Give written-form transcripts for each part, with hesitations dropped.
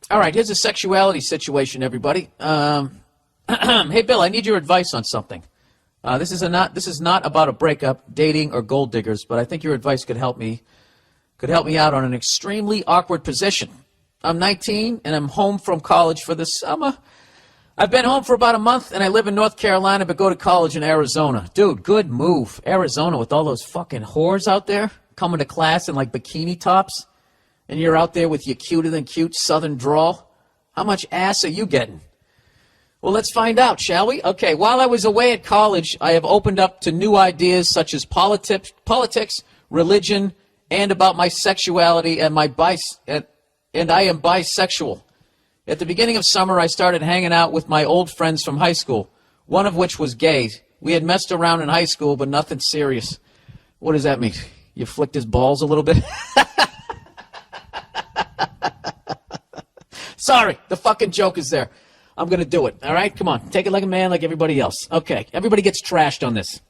All right, here's a sexuality situation, everybody. Hey, Bill, I need your advice on something. This is not about a breakup, dating, or gold diggers, but I think your advice could help me out on an extremely awkward position. I'm 19, and I'm home from college for the summer. I've been home for about a month, and I live in North Carolina, but go to college in Arizona. Dude, good move. Arizona with all those fucking whores out there coming to class in, like, bikini tops, and you're out there with your cuter-than-cute southern drawl. How much ass are you getting? Well, let's find out, shall we? Okay, while I was away at college, I have opened up to new ideas such as politics, religion, and about my sexuality and and I am bisexual. At the beginning of summer, I started hanging out with my old friends from high school, one of which was gay. We had messed around in high school, but nothing serious. What does that mean? You flicked his balls a little bit? Sorry, the fucking joke is there. I'm going to do it, all right? Come on, take it like a man, like everybody else. Okay, everybody gets trashed on this.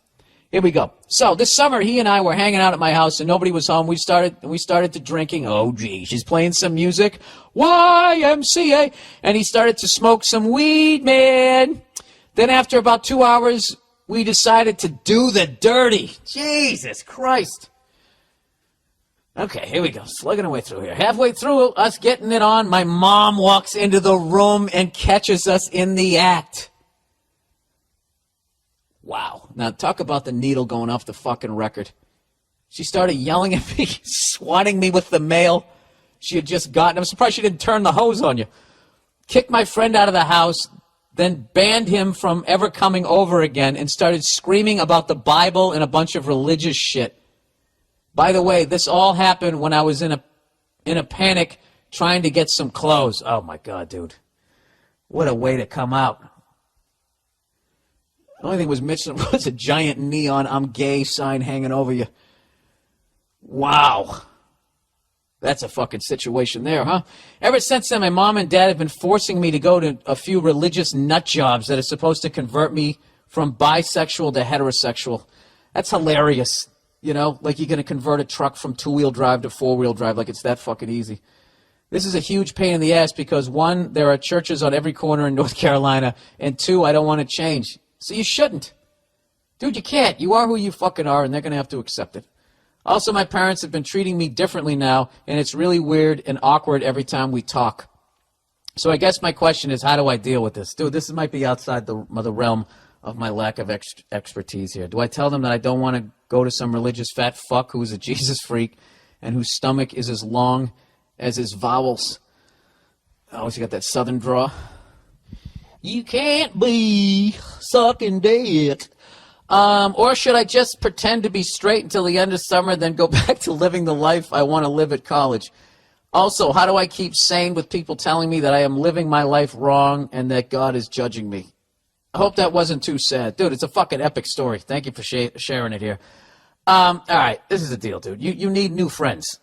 Here we go. So this summer, he and I were hanging out at my house, and nobody was home. We started to drinking. Oh, gee, she's playing some music. YMCA. And he started to smoke some weed, man. Then after about 2 hours, we decided to do the dirty. Jesus Christ. Okay, here we go. Slugging our way through here. Halfway through us getting it on, my mom walks into the room and catches us in the act. Wow. Now, talk about the needle going off the fucking record. She started yelling at me, swatting me with the mail she had just gotten. I'm surprised she didn't turn the hose on you. Kicked my friend out of the house, then banned him from ever coming over again and started screaming about the Bible and a bunch of religious shit. By the way, this all happened when I was in a panic trying to get some clothes. Oh, my God, dude. What a way to come out. The only thing was missing was a giant neon "I'm gay" sign hanging over you. Wow. That's a fucking situation there, huh? Ever since then, my mom and dad have been forcing me to go to a few religious nut jobs that are supposed to convert me from bisexual to heterosexual. That's hilarious. You know, like you're going to convert a truck from two-wheel drive to four-wheel drive, like it's that fucking easy. This is a huge pain in the ass because, one, there are churches on every corner in North Carolina, and two, I don't want to change. So you shouldn't. Dude, you can't. You are who you fucking are, and they're going to have to accept it. Also, my parents have been treating me differently now, and it's really weird and awkward every time we talk. So I guess my question is, how do I deal with this? Dude, this might be outside the realm of my lack of expertise here. Do I tell them that I don't want to go to some religious fat fuck who is a Jesus freak and whose stomach is as long as his vowels? Oh, he got that southern draw. You can't be sucking dick. Or should I just pretend to be straight until the end of summer, then go back to living the life I want to live at college? Also, how do I keep sane with people telling me that I am living my life wrong and that God is judging me? I hope that wasn't too sad. Dude, it's a fucking epic story. Thank you for sharing it here. All right, this is the deal, dude. You need new friends.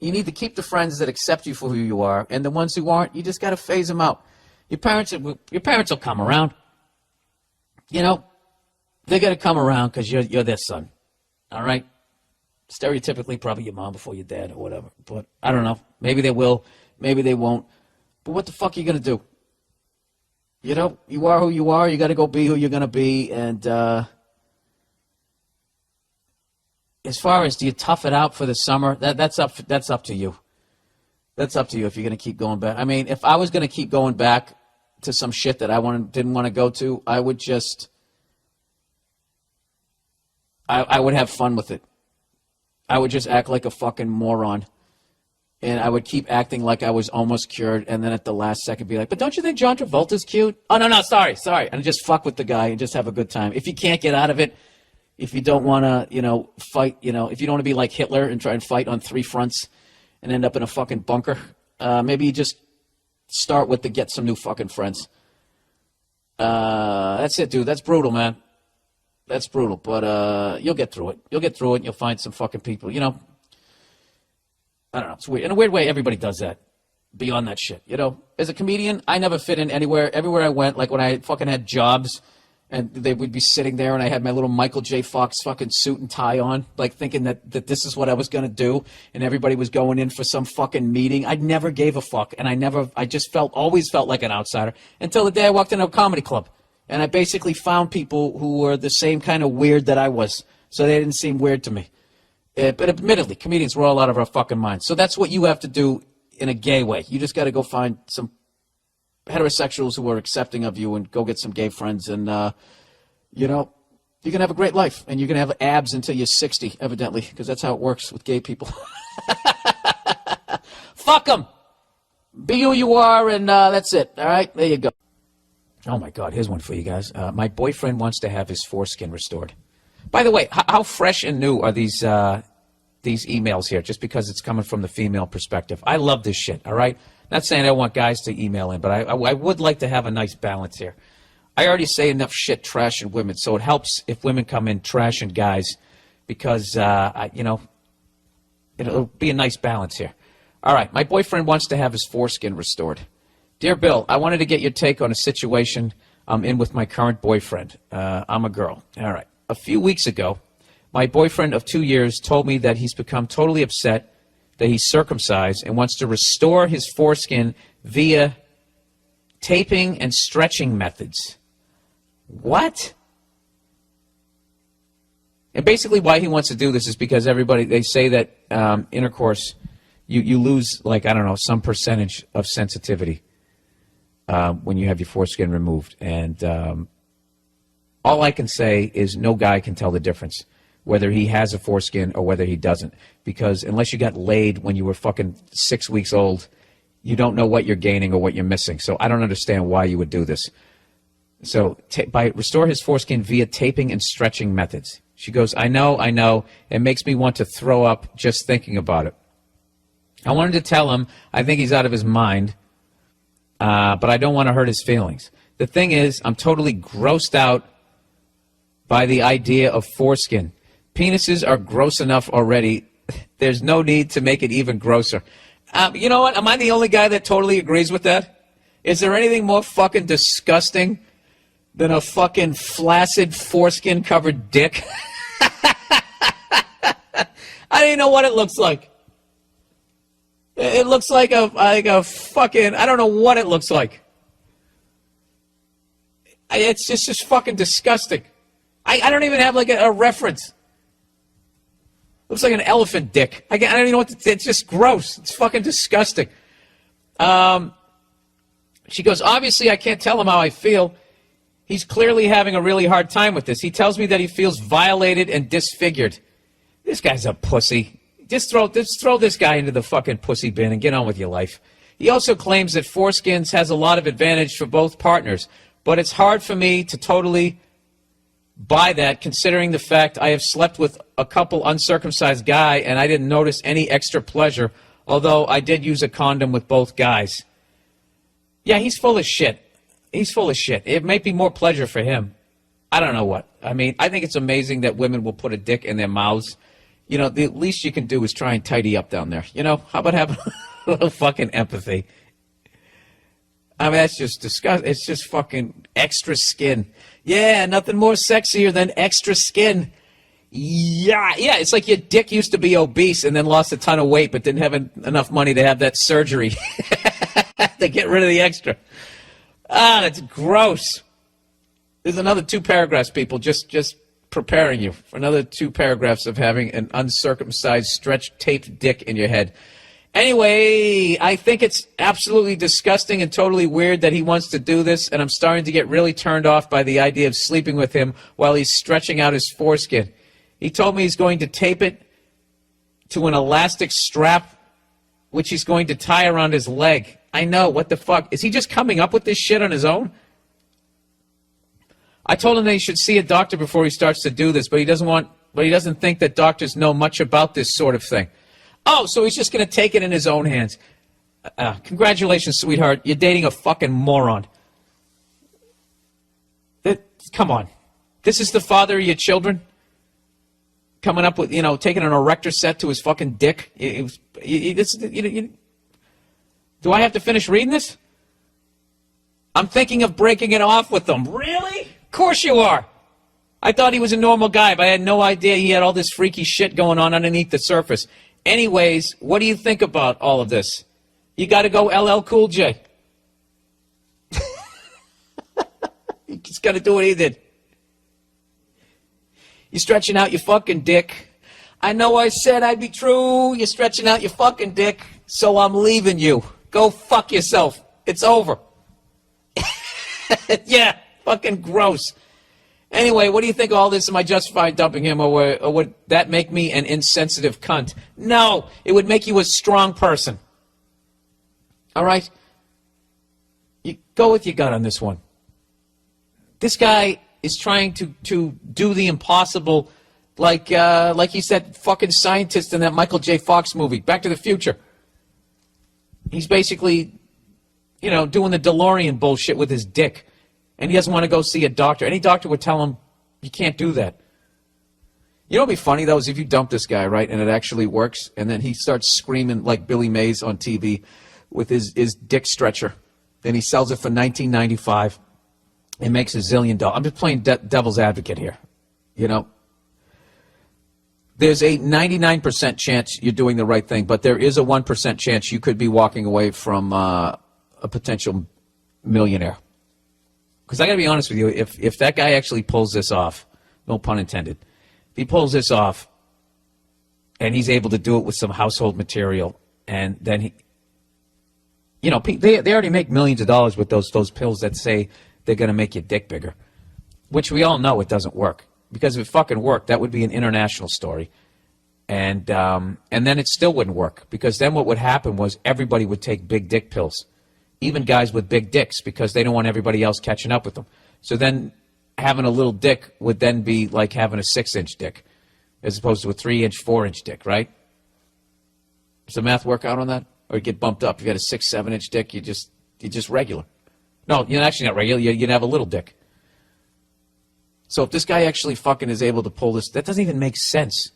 You need to keep the friends that accept you for who you are, and the ones who aren't, you just got to phase them out. Your parents will come around. You know, they're going to come around because you're their son. All right? Stereotypically, probably your mom before your dad or whatever. But I don't know. Maybe they will. Maybe they won't. But what the fuck are you going to do? You know, you are who you are. You got to go be who you're going to be. And as far as do you tough it out for the summer, that's up to you. That's up to you if you're going to keep going back. I mean, if I was going to keep going back to some shit that I didn't want to go to, I would just, I would have fun with it. I would just act like a fucking moron. And I would keep acting like I was almost cured, and then at the last second be like, but don't you think John Travolta's cute? Oh, no, sorry. And just fuck with the guy and just have a good time. If you can't get out of it, if you don't want to, fight, if you don't want to be like Hitler and try and fight on three fronts and end up in a fucking bunker, maybe you just start with to get some new fucking friends. That's it, dude. That's brutal, man. That's brutal, but you'll get through it. You'll get through it, and you'll find some fucking people, I don't know. It's weird. In a weird way, everybody does that. Beyond that shit, As a comedian, I never fit in anywhere. Everywhere I went, like when I fucking had jobs And they would be sitting there, and I had my little Michael J. Fox fucking suit and tie on, like thinking that this is what I was going to do, and everybody was going in for some fucking meeting. I never gave a fuck, and I just always felt like an outsider until the day I walked into a comedy club. And I basically found people who were the same kind of weird that I was, so they didn't seem weird to me. But admittedly, comedians, we're all out of our fucking minds. So that's what you have to do in a gay way. You just got to go find some heterosexuals who are accepting of you and go get some gay friends, and you're going to have a great life, and you're going to have abs until you're 60, evidently, because that's how it works with gay people. Fuck them. Be who you are, and that's it. All right? There you go. Oh, my God. Here's one for you guys. My boyfriend wants to have his foreskin restored. By the way, how fresh and new are these emails here, just because it's coming from the female perspective? I love this shit, all right? Not saying I want guys to email in, but I would like to have a nice balance here. I already say enough shit trashing women, so it helps if women come in trashing guys because, it'll be a nice balance here. All right, my boyfriend wants to have his foreskin restored. Dear Bill, I wanted to get your take on a situation I'm in with my current boyfriend. I'm a girl. All right. A few weeks ago, my boyfriend of 2 years told me that he's become totally upset that he's circumcised and wants to restore his foreskin via taping and stretching methods. What? And basically why he wants to do this is because they say that intercourse, you lose, some percentage of sensitivity when you have your foreskin removed. And all I can say is no guy can tell the difference, whether he has a foreskin or whether he doesn't. Because unless you got laid when you were fucking 6 weeks old, you don't know what you're gaining or what you're missing. So I don't understand why you would do this. So restore his foreskin via taping and stretching methods. She goes, I know. It makes me want to throw up just thinking about it. I wanted to tell him I think he's out of his mind, but I don't want to hurt his feelings. The thing is, I'm totally grossed out by the idea of foreskin. Penises are gross enough already. There's no need to make it even grosser. You know what? Am I the only guy that totally agrees with that? Is there anything more fucking disgusting than a fucking flaccid foreskin-covered dick? I don't even know what it looks like. It looks like a fucking... I don't know what it looks like. It's just fucking disgusting. I don't even have like a reference. Looks like an elephant dick. I don't even know what it's just gross. It's fucking disgusting. She goes, obviously I can't tell him how I feel. He's clearly having a really hard time with this. He tells me that he feels violated and disfigured. This guy's a pussy. Just throw this guy into the fucking pussy bin and get on with your life. He also claims that foreskins has a lot of advantage for both partners, but it's hard for me to totally buy that, considering the fact I have slept with a couple uncircumcised guy and I didn't notice any extra pleasure, although I did use a condom with both guys. Yeah, he's full of shit. He's full of shit. It might be more pleasure for him. I don't know what. I mean, I think it's amazing that women will put a dick in their mouths. You know, the least you can do is try and tidy up down there. You know, how about having a little fucking empathy? I mean, that's just disgusting. It's just fucking extra skin. Yeah, nothing more sexier than extra skin. Yeah, it's like your dick used to be obese and then lost a ton of weight but didn't have enough money to have that surgery to get rid of the extra. That's gross. There's another 2 paragraphs, people, just preparing you for another 2 paragraphs of having an uncircumcised, stretch-taped dick in your head. Anyway, I think it's absolutely disgusting and totally weird that he wants to do this, and I'm starting to get really turned off by the idea of sleeping with him while he's stretching out his foreskin. He told me he's going to tape it to an elastic strap, which he's going to tie around his leg. I know, what the fuck? Is he just coming up with this shit on his own? I told him that he should see a doctor before he starts to do this, but he doesn't think that doctors know much about this sort of thing. Oh, so he's just going to take it in his own hands. Congratulations, sweetheart. You're dating a fucking moron. Come on. This is the father of your children? Coming up with, taking an erector set to his fucking dick? Do I have to finish reading this? I'm thinking of breaking it off with them. Really? Of course you are. I thought he was a normal guy, but I had no idea he had all this freaky shit going on underneath the surface. Anyways, what do you think about all of this? You got to go LL Cool J. You just got to do what he did. You're stretching out your fucking dick. I know I said I'd be true. You're stretching out your fucking dick, so I'm leaving you. Go fuck yourself. It's over. Yeah, fucking gross. Anyway, what do you think of all this? Am I justified dumping him, or would that make me an insensitive cunt? No, it would make you a strong person. All right? You go with your gut on this one. This guy is trying to do the impossible, like he said, fucking scientist in that Michael J. Fox movie, Back to the Future. He's basically, doing the DeLorean bullshit with his dick. And he doesn't want to go see a doctor. Any doctor would tell him, you can't do that. You know what would be funny, though, is if you dump this guy, right, and it actually works, and then he starts screaming like Billy Mays on TV with his dick stretcher. Then he sells it for $19.95 and makes $1 zillion. I'm just playing devil's advocate here. There's a 99% chance you're doing the right thing, but there is a 1% chance you could be walking away from a potential millionaire. Because I got to be honest with you, if that guy actually pulls this off, no pun intended, if he pulls this off and he's able to do it with some household material, and then they already make millions of dollars with those pills that say they're going to make your dick bigger, which we all know it doesn't work. Because if it fucking worked, that would be an international story. And then it still wouldn't work, because then what would happen was everybody would take big dick pills. Even guys with big dicks, because they don't want everybody else catching up with them. So then having a little dick would then be like having a 6-inch dick, as opposed to a 3-inch, 4-inch dick, right? Does the math work out on that? Or you get bumped up. You got a 6, 7-inch dick, you're just regular. No, you're actually not regular. You'd have a little dick. So if this guy actually fucking is able to pull this, that doesn't even make sense.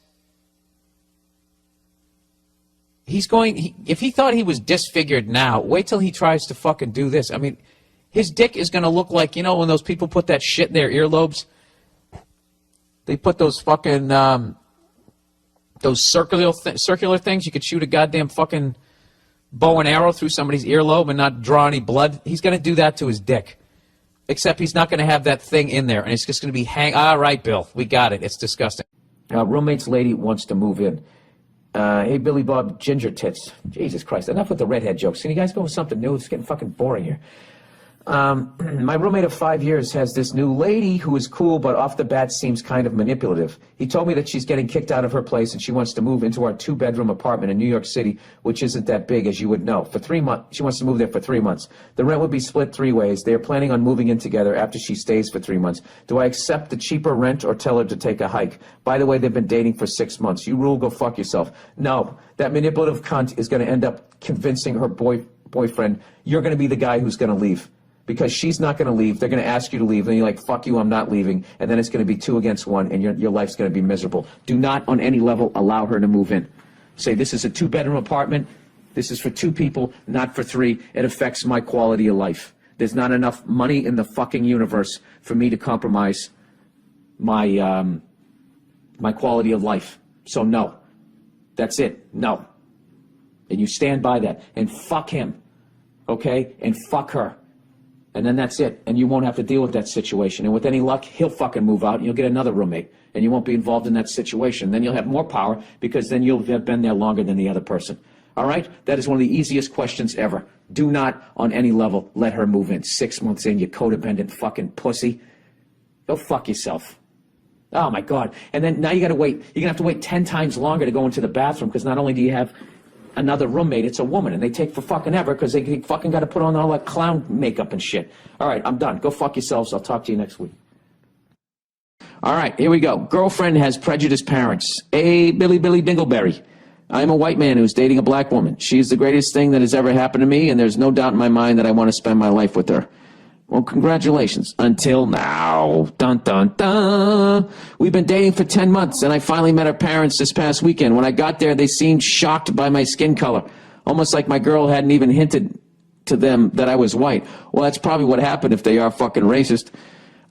If he thought he was disfigured now, wait till he tries to fucking do this. I mean, his dick is going to look like, when those people put that shit in their earlobes? They put those fucking, those circular things. You could shoot a goddamn fucking bow and arrow through somebody's earlobe and not draw any blood. He's going to do that to his dick. Except he's not going to have that thing in there, and it's just going to be all right, Bill, we got it. It's disgusting. Roommate's lady wants to move in. Hey, Billy Bob, ginger tits. Jesus Christ, enough with the redhead jokes. Can you guys go with something new? It's getting fucking boring here. My roommate of 5 years has this new lady who is cool, but off the bat seems kind of manipulative. He told me that she's getting kicked out of her place and she wants to move into our 2-bedroom apartment in New York City, which isn't that big, as you would know. For 3 months, she wants to move there for 3 months. The rent would be split 3 ways. They are planning on moving in together after she stays for 3 months. Do I accept the cheaper rent or tell her to take a hike? By the way, they've been dating for 6 months. You rule, go fuck yourself. No, that manipulative cunt is going to end up convincing her boyfriend, you're going to be the guy who's going to leave. Because she's not going to leave. They're going to ask you to leave. And you're like, fuck you, I'm not leaving. And then it's going to be 2 against 1, and your life's going to be miserable. Do not, on any level, allow her to move in. Say, this is a 2-bedroom apartment. This is for 2 people, not for 3. It affects my quality of life. There's not enough money in the fucking universe for me to compromise my my quality of life. So no. That's it. No. And you stand by that. And fuck him. Okay? And fuck her. And then that's it. And you won't have to deal with that situation. And with any luck, he'll fucking move out and you'll get another roommate. And you won't be involved in that situation. Then you'll have more power because then you'll have been there longer than the other person. All right? That is one of the easiest questions ever. Do not, on any level, let her move in. 6 months in, you codependent fucking pussy. Go fuck yourself. Oh, my God. And then now you got to wait. You're going to have to wait 10 times longer to go into the bathroom because not only do you have another roommate, it's a woman, and they take for fucking ever because they fucking got to put on all that clown makeup and shit. All right, I'm done. Go fuck yourselves. I'll talk to you next week. All right, here we go. Girlfriend has prejudiced parents. Hey, Billy Dingleberry. I'm a white man who's dating a black woman. She's the greatest thing that has ever happened to me, and there's no doubt in my mind that I want to spend my life with her. Well, congratulations. Until now. Dun, dun, dun. We've been dating for 10 months, and I finally met her parents this past weekend. When I got there, they seemed shocked by my skin color, almost like my girl hadn't even hinted to them that I was white. Well, that's probably what happened if they are fucking racist.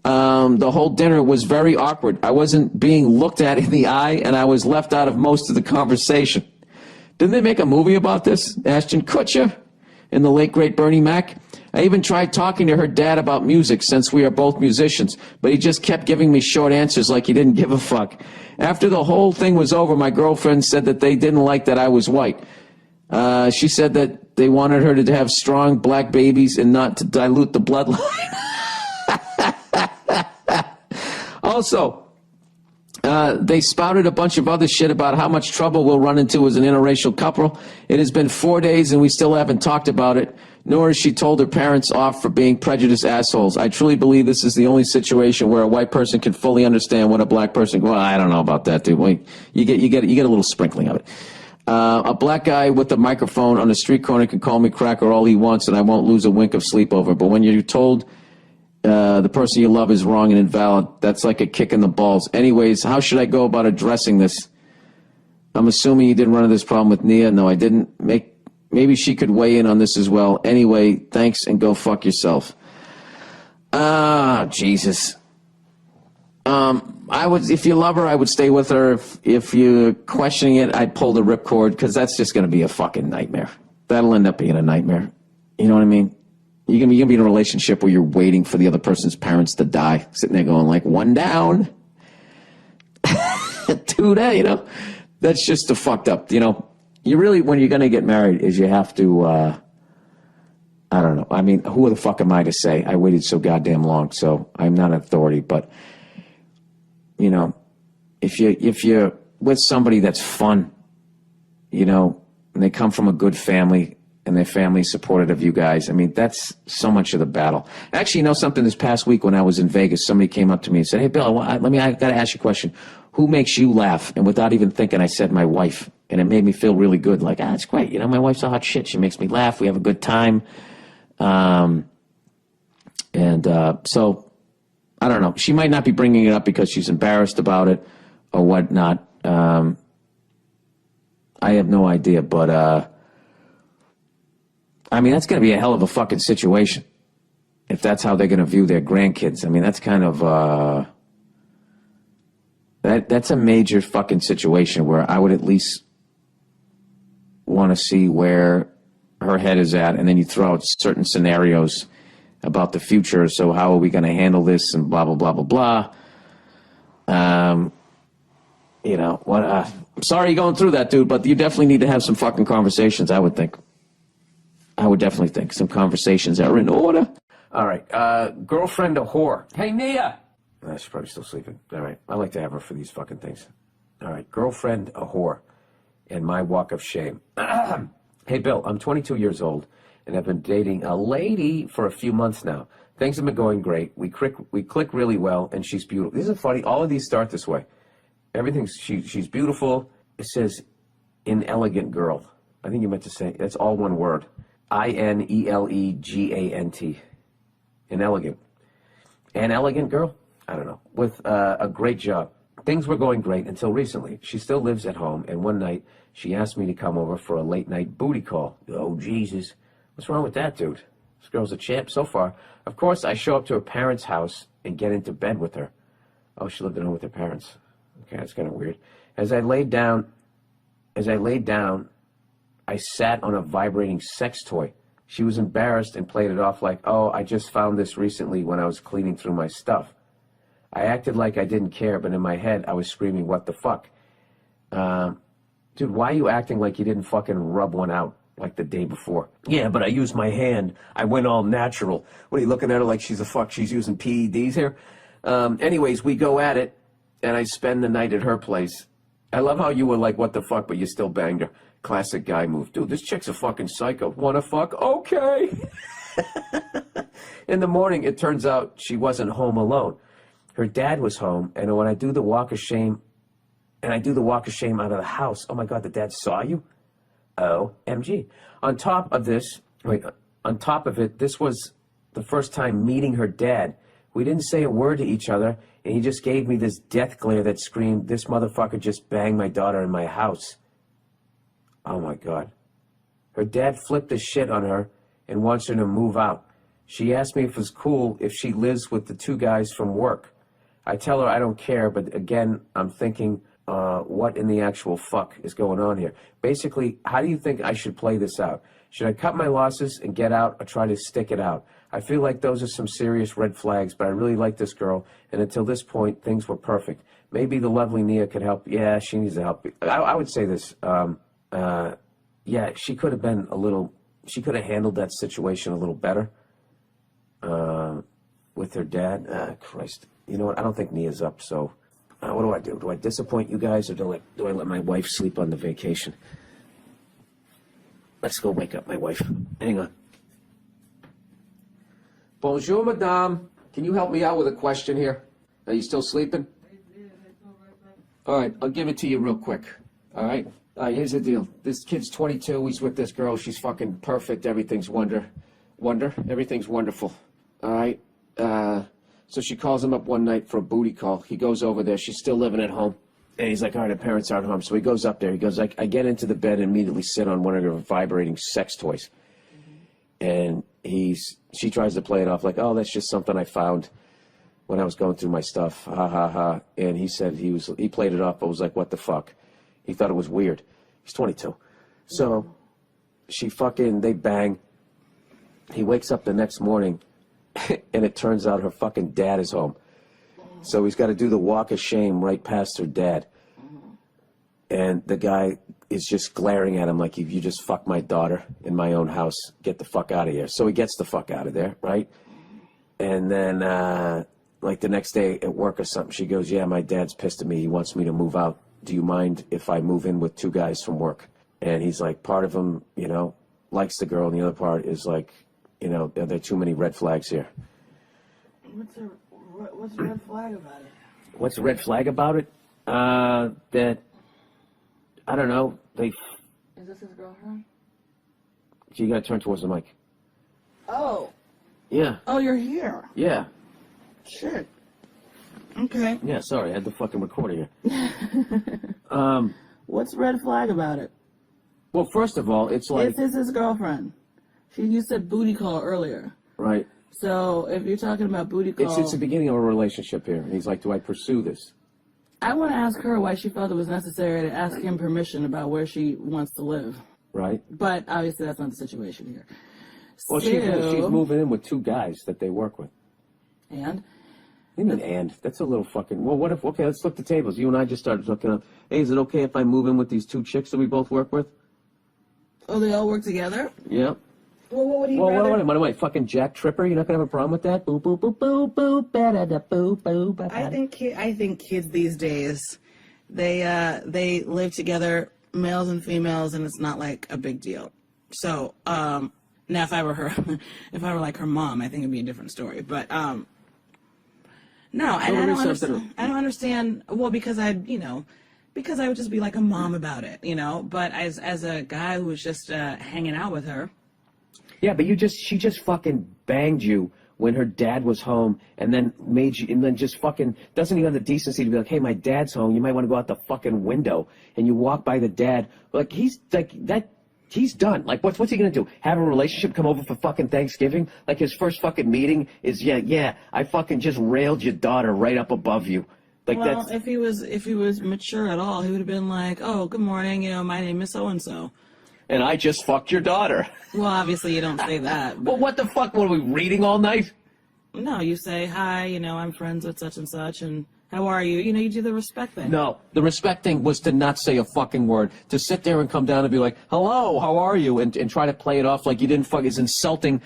The whole dinner was very awkward. I wasn't being looked at in the eye, and I was left out of most of the conversation. Didn't they make a movie about this? Ashton Kutcher and the late, great Bernie Mac. I even tried talking to her dad about music, since we are both musicians, but he just kept giving me short answers like he didn't give a fuck. After the whole thing was over, my girlfriend said that they didn't like that I was white. She said that they wanted her to have strong black babies and not to dilute the bloodline. Also, they spouted a bunch of other shit about how much trouble we'll run into as an interracial couple. It has been 4 days and we still haven't talked about it, nor has she told her parents off for being prejudiced assholes. I truly believe this is the only situation where a white person can fully understand what a black person... Well, I don't know about that, dude. Wait, you get a little sprinkling of it. A black guy with a microphone on a street corner can call me cracker all he wants and I won't lose a wink of sleep over it. But when you're told... the person you love is wrong and invalid, that's like a kick in the balls. Anyways, how should I go about addressing this? I'm assuming you didn't run into this problem with Nia. No, I didn't. Maybe she could weigh in on this as well. Anyway, thanks and go fuck yourself. Jesus. If you love her, I would stay with her. If you're questioning it, I'd pull the ripcord, because that's just going to be a fucking nightmare. That'll end up being a nightmare. You know what I mean? You're gonna be in a relationship where you're waiting for the other person's parents to die, sitting there going like, one down, two down, you know? That's just a fucked up, you know? You really, when you're gonna get married, is you have to, I don't know. I mean, who the fuck am I to say? I waited so goddamn long, so I'm not an authority, but, you know, if you're with somebody that's fun, you know, and they come from a good family, and their family supported of you guys. I mean, that's so much of the battle. Actually, you know something, this past week when I was in Vegas, somebody came up to me and said, hey, Bill, I got to ask you a question. Who makes you laugh? And without even thinking, I said my wife. And it made me feel really good. Like, it's great. You know, my wife's a hot shit. She makes me laugh. We have a good time. So, I don't know. She might not be bringing it up because she's embarrassed about it or whatnot. I have no idea, but... I mean, that's going to be a hell of a fucking situation if that's how they're going to view their grandkids. I mean, that's kind of, that's a major fucking situation where I would at least want to see where her head is at, and then you throw out certain scenarios about the future. So how are we going to handle this and blah, blah, blah, blah, blah. You know, I'm sorry you're going through that, dude, but you definitely need to have some fucking conversations, I would think. I would definitely think some conversations are in order. All right. Girlfriend a whore. Hey, Nia. She's probably still sleeping. All right. I like to have her for these fucking things. All right. Girlfriend a whore. And my walk of shame. Hey, Bill, I'm 22 years old, and I've been dating a lady for a few months now. Things have been going great. We click really well, and she's beautiful. This is funny. All of these start this way. She's beautiful. It says inelegant girl. I think you meant to say, that's all one word. Inelegant. Inelegant. An elegant girl? I don't know. With a great job. Things were going great until recently. She still lives at home, and one night she asked me to come over for a late-night booty call. Oh, Jesus. What's wrong with that, dude? This girl's a champ so far. Of course, I show up to her parents' house and get into bed with her. Oh, she lived at home with her parents. Okay, that's kind of weird. As I laid down, I sat on a vibrating sex toy. She was embarrassed and played it off like, oh, I just found this recently when I was cleaning through my stuff. I acted like I didn't care, but in my head, I was screaming, what the fuck? Dude, why are you acting like you didn't fucking rub one out like the day before? Yeah, but I used my hand. I went all natural. What, are you looking at her like she's using PEDs here? Anyways, we go at it, and I spend the night at her place. I love how you were like, what the fuck, but you still banged her. Classic guy move. Dude, this chick's a fucking psycho. Wanna fuck? Okay. In the morning, it turns out she wasn't home alone. Her dad was home, and when I do the walk of shame, out of the house, oh my God, the dad saw you? OMG. On top of it, this was the first time meeting her dad. We didn't say a word to each other, and he just gave me this death glare that screamed, this motherfucker just banged my daughter in my house. Oh my God. Her dad flipped the shit on her and wants her to move out. She asked me if it was cool if she lives with the two guys from work. I tell her I don't care, but again, I'm thinking, what in the actual fuck is going on here? Basically, how do you think I should play this out? Should I cut my losses and get out or try to stick it out? I feel like those are some serious red flags, but I really like this girl, and until this point, things were perfect. Maybe the lovely Nia could help. Yeah, she needs to help. I would say this. Yeah, she could have been a little, she could have handled that situation a little better with her dad. Christ. You know what? I don't think Nia's up, so what do I do? Do I disappoint you guys, or do I let my wife sleep on the vacation? Let's go wake up my wife. Hang on. Bonjour, madame. Can you help me out with a question here? Are you still sleeping? All right, I'll give it to you real quick. All right? Here's the deal. This kid's 22. He's with this girl. She's fucking perfect. Everything's wonder. Everything's wonderful. All right? So she calls him up one night for a booty call. He goes over there. She's still living at home. And he's like, all right, her parents aren't home. So he goes up there. He goes, I get into the bed and immediately sit on one of her vibrating sex toys. And she tries to play it off like, oh, that's just something I found when I was going through my stuff. Ha, ha, ha. And he said he played it off, but was like, what the fuck? He thought it was weird. He's 22. So they bang. He wakes up the next morning, and it turns out her fucking dad is home. So he's got to do the walk of shame right past her dad. And the guy is just glaring at him like, you just fucked my daughter in my own house. Get the fuck out of here. So he gets the fuck out of there, right? And then, like the next day at work or something, she goes, yeah, my dad's pissed at me. He wants me to move out. Do you mind if I move in with two guys from work? And he's like, part of him, likes the girl, and the other part is like, there are too many red flags here. What's the red flag about it? What's the red flag about it? That, I don't know, Is this his girlfriend? You gotta turn towards the mic. Oh. Yeah. Oh, you're here. Yeah. Shit. Okay. Yeah, sorry, I had the fucking recorder here. What's red flag about it? Well, first of all, it's like... Is this his girlfriend? You said booty call earlier. Right. So, if you're talking about booty call... It's the beginning of a relationship here. And he's like, do I pursue this? I want to ask her why she felt it was necessary to ask him permission about where she wants to live. Right. But, obviously, that's not the situation here. Well, she's moving in with two guys that they work with. And? What do you mean, and? That's a little fucking... Well, what if... Okay, let's flip the tables. You and I just started looking up. Hey, is it okay if I move in with these two chicks that we both work with? Oh, they all work together? Yeah. Well, what would he rather... What am I, fucking Jack Tripper? You're not going to have a problem with that? Boo, boo, boo, boo, boo, ba-da-da, boo, boo, ba-da. I think kids these days, they live together, males and females, and it's not like a big deal. So, now if I were her, if I were like her mom, I think it'd be a different story. But, no, and I don't understand, well, because I would just be like a mom about it, but as a guy who was just hanging out with her. Yeah, but she just fucking banged you when her dad was home, and then just fucking doesn't even have the decency to be like, hey, my dad's home, you might want to go out the fucking window, and you walk by the dad, like, he's done. Like, what's he gonna do? Have a relationship, come over for fucking Thanksgiving? Like, his first fucking meeting is, yeah, I fucking just railed your daughter right up above you. Like, well, if he was mature at all, he would have been like, oh, good morning, my name is so-and-so. And I just fucked your daughter. Well, obviously you don't say that. Well, what the fuck? What, are we reading all night? No, you say, hi, I'm friends with such and such, and how are you? You do the respect thing. No, the respect thing was to not say a fucking word. To sit there and come down and be like, hello, how are you? And try to play it off like you didn't fuck is insulting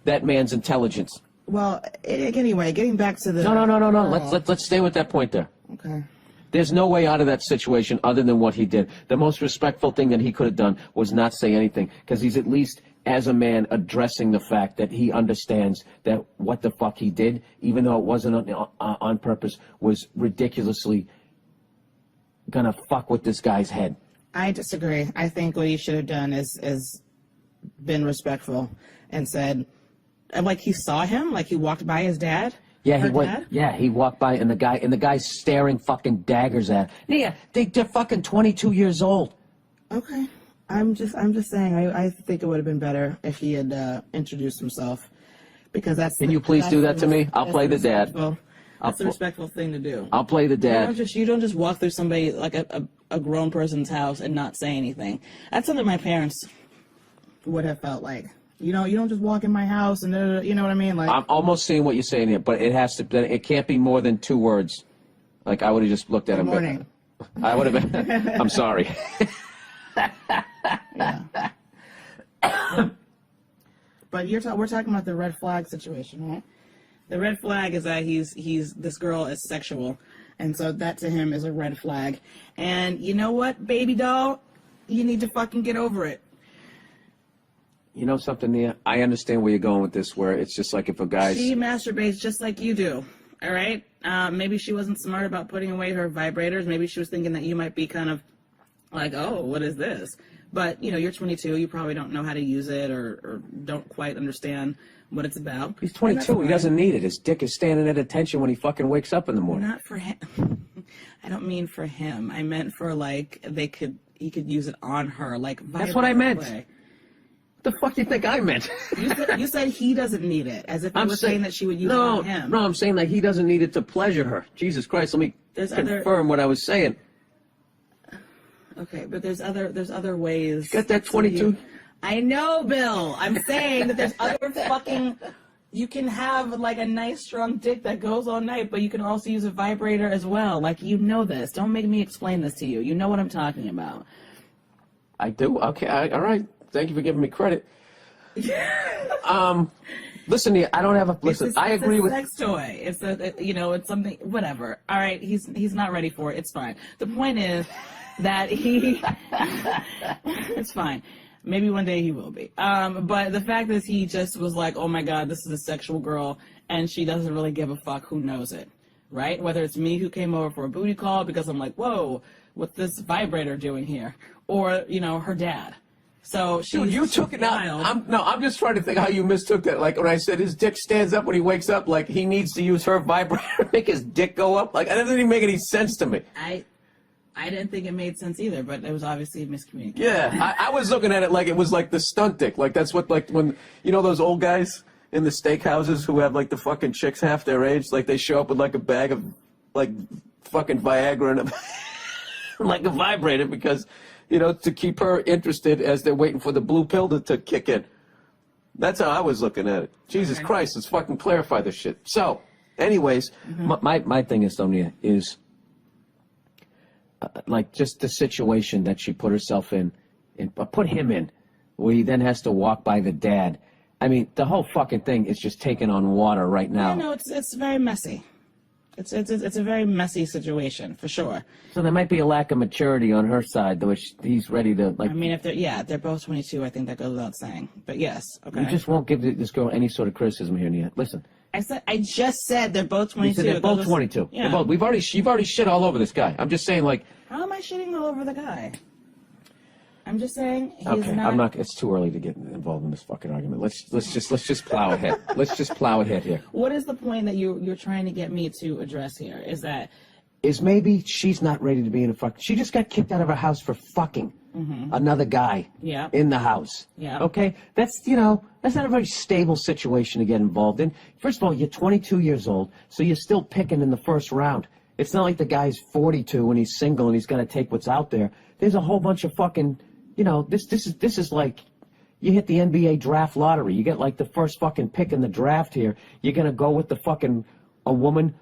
that man's intelligence. Well, anyway, getting back to the... No. Let's stay with that point there. Okay. There's no way out of that situation other than what he did. The most respectful thing that he could have done was not say anything, because he's at least, as a man, addressing the fact that he understands that what the fuck he did, even though it wasn't on purpose, was ridiculously gonna fuck with this guy's head. I disagree. I think what he should have done is been respectful and said, like he saw him, like he walked by his dad. Yeah, he went. Yeah, he walked by, and the guy's staring fucking daggers at him. Yeah, they're fucking 22 years old. Okay, I'm just saying. I think it would have been better if he had introduced himself. because that's. Can you please do that to me? I'll play the dad. That's a respectful thing to do. I'll play the dad. You don't just walk through somebody like a grown person's house and not say anything. That's something my parents would have felt like. You don't just walk in my house and you know what I mean? Like, I'm almost seeing what you're saying here, but it can't be more than 2 words. Like, I would have just looked at him. Good morning. I would have been. I'm sorry. Yeah. But we're talking about the red flag situation, right? The red flag is that this girl is sexual, and so that to him is a red flag. And you know what, baby doll, you need to fucking get over it. You know something, Nia? I understand where you're going with this, where it's just like if a guy's... She masturbates just like you do, all right? Maybe she wasn't smart about putting away her vibrators. Maybe she was thinking that you might be kind of like, oh, what is this? But, you're 22. You probably don't know how to use it or don't quite understand what it's about. He's 22. He doesn't need it. His dick is standing at attention when he fucking wakes up in the morning. Not for him. I don't mean for him. I meant for, like, he could use it on her. Like, that's what I meant. What the fuck do you think I meant? You said he doesn't need it, as if you were saying that she would use it on him. No, I'm saying like he doesn't need it to pleasure her. Jesus Christ, let me confirm what I was saying. Okay, but there's other ways. Got that 22? I know, Bill. I'm saying that there's other fucking. You can have like a nice strong dick that goes all night, but you can also use a vibrator as well. Like, you know this. Don't make me explain this to you. You know what I'm talking about. I do. Okay. All right. Thank you for giving me credit. Listen, I don't have a listen. I agree with sex toy. It's it's something. Whatever. All right. He's not ready for it. It's fine. The point is that it's fine. Maybe one day he will be. But the fact is he just was like, oh my God, this is a sexual girl, and she doesn't really give a fuck who knows it, right? Whether it's me who came over for a booty call because I'm like, whoa, what's this vibrator doing here? Or, her dad. So you took it out. I'm just trying to think how you mistook that. Like when I said his dick stands up when he wakes up, like he needs to use her vibrator to make his dick go up. Like that doesn't even make any sense to me. I didn't think it made sense either, but it was obviously a miscommunication. Yeah, I was looking at it like it was like the stunt dick. Like that's what like when those old guys in the steakhouses who have like the fucking chicks half their age, like they show up with like a bag of like fucking Viagra and like a vibrator because. To keep her interested as they're waiting for the blue pill to kick in. That's how I was looking at it. Jesus Christ, let's fucking clarify this shit. So, anyways, my thing is, Sonia, is like just the situation that she put herself in, and put him in, where he then has to walk by the dad. I mean, the whole fucking thing is just taking on water right now. Yeah, no, it's very messy. It's a very messy situation for sure. So there might be a lack of maturity on her side, though he's ready to like. I mean, if they're both 22, I think that goes without saying. But yes, okay. You just won't give this girl any sort of criticism here, Nia. Listen. I just said they're both 22. You said they're both 22. Yeah. You've already shit all over this guy. I'm just saying, like. How am I shitting all over the guy? I'm just saying he's okay, not. I'm not. It's too early to get involved in this fucking argument. Let's just plow ahead. Let's just plow ahead here. What is the point that you're trying to get me to address here? Is maybe she's not ready to be in a fuck. She just got kicked out of her house for fucking another guy in the house. Yeah. Okay, that's that's not a very stable situation to get involved in. First of all, you're 22 years old, so you're still picking in the first round. It's not like the guy's 42 and he's single and he's got to take what's out there. There's a whole bunch of fucking. This is like you hit the NBA draft lottery. You get like the first fucking pick in the draft here. You're going to go with a woman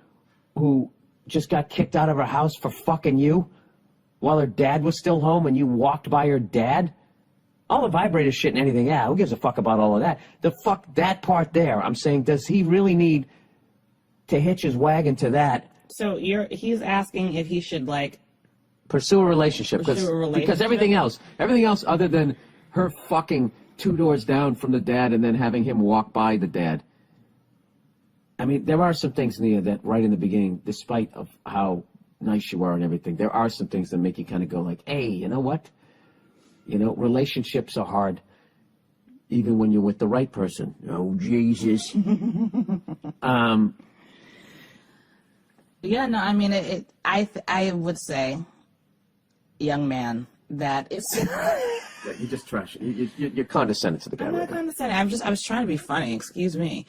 who just got kicked out of her house for fucking you while her dad was still home and you walked by her dad? All the vibrator shit and anything, yeah, who gives a fuck about all of that? That part there, I'm saying, does he really need to hitch his wagon to that? So he's asking if he should like pursue a relationship because everything else other than her fucking 2 doors down from the dad and then having him walk by the dad. I mean, there are some things, Nia, that right in the beginning, despite of how nice you are and everything, there are some things that make you kind of go like, hey, you know what? Relationships are hard even when you're with the right person. Oh, Jesus. Yeah, no, I mean, I would say, young man, that it's You just trash. You're condescending to the guy. I'm not condescending. I was trying to be funny. Excuse me.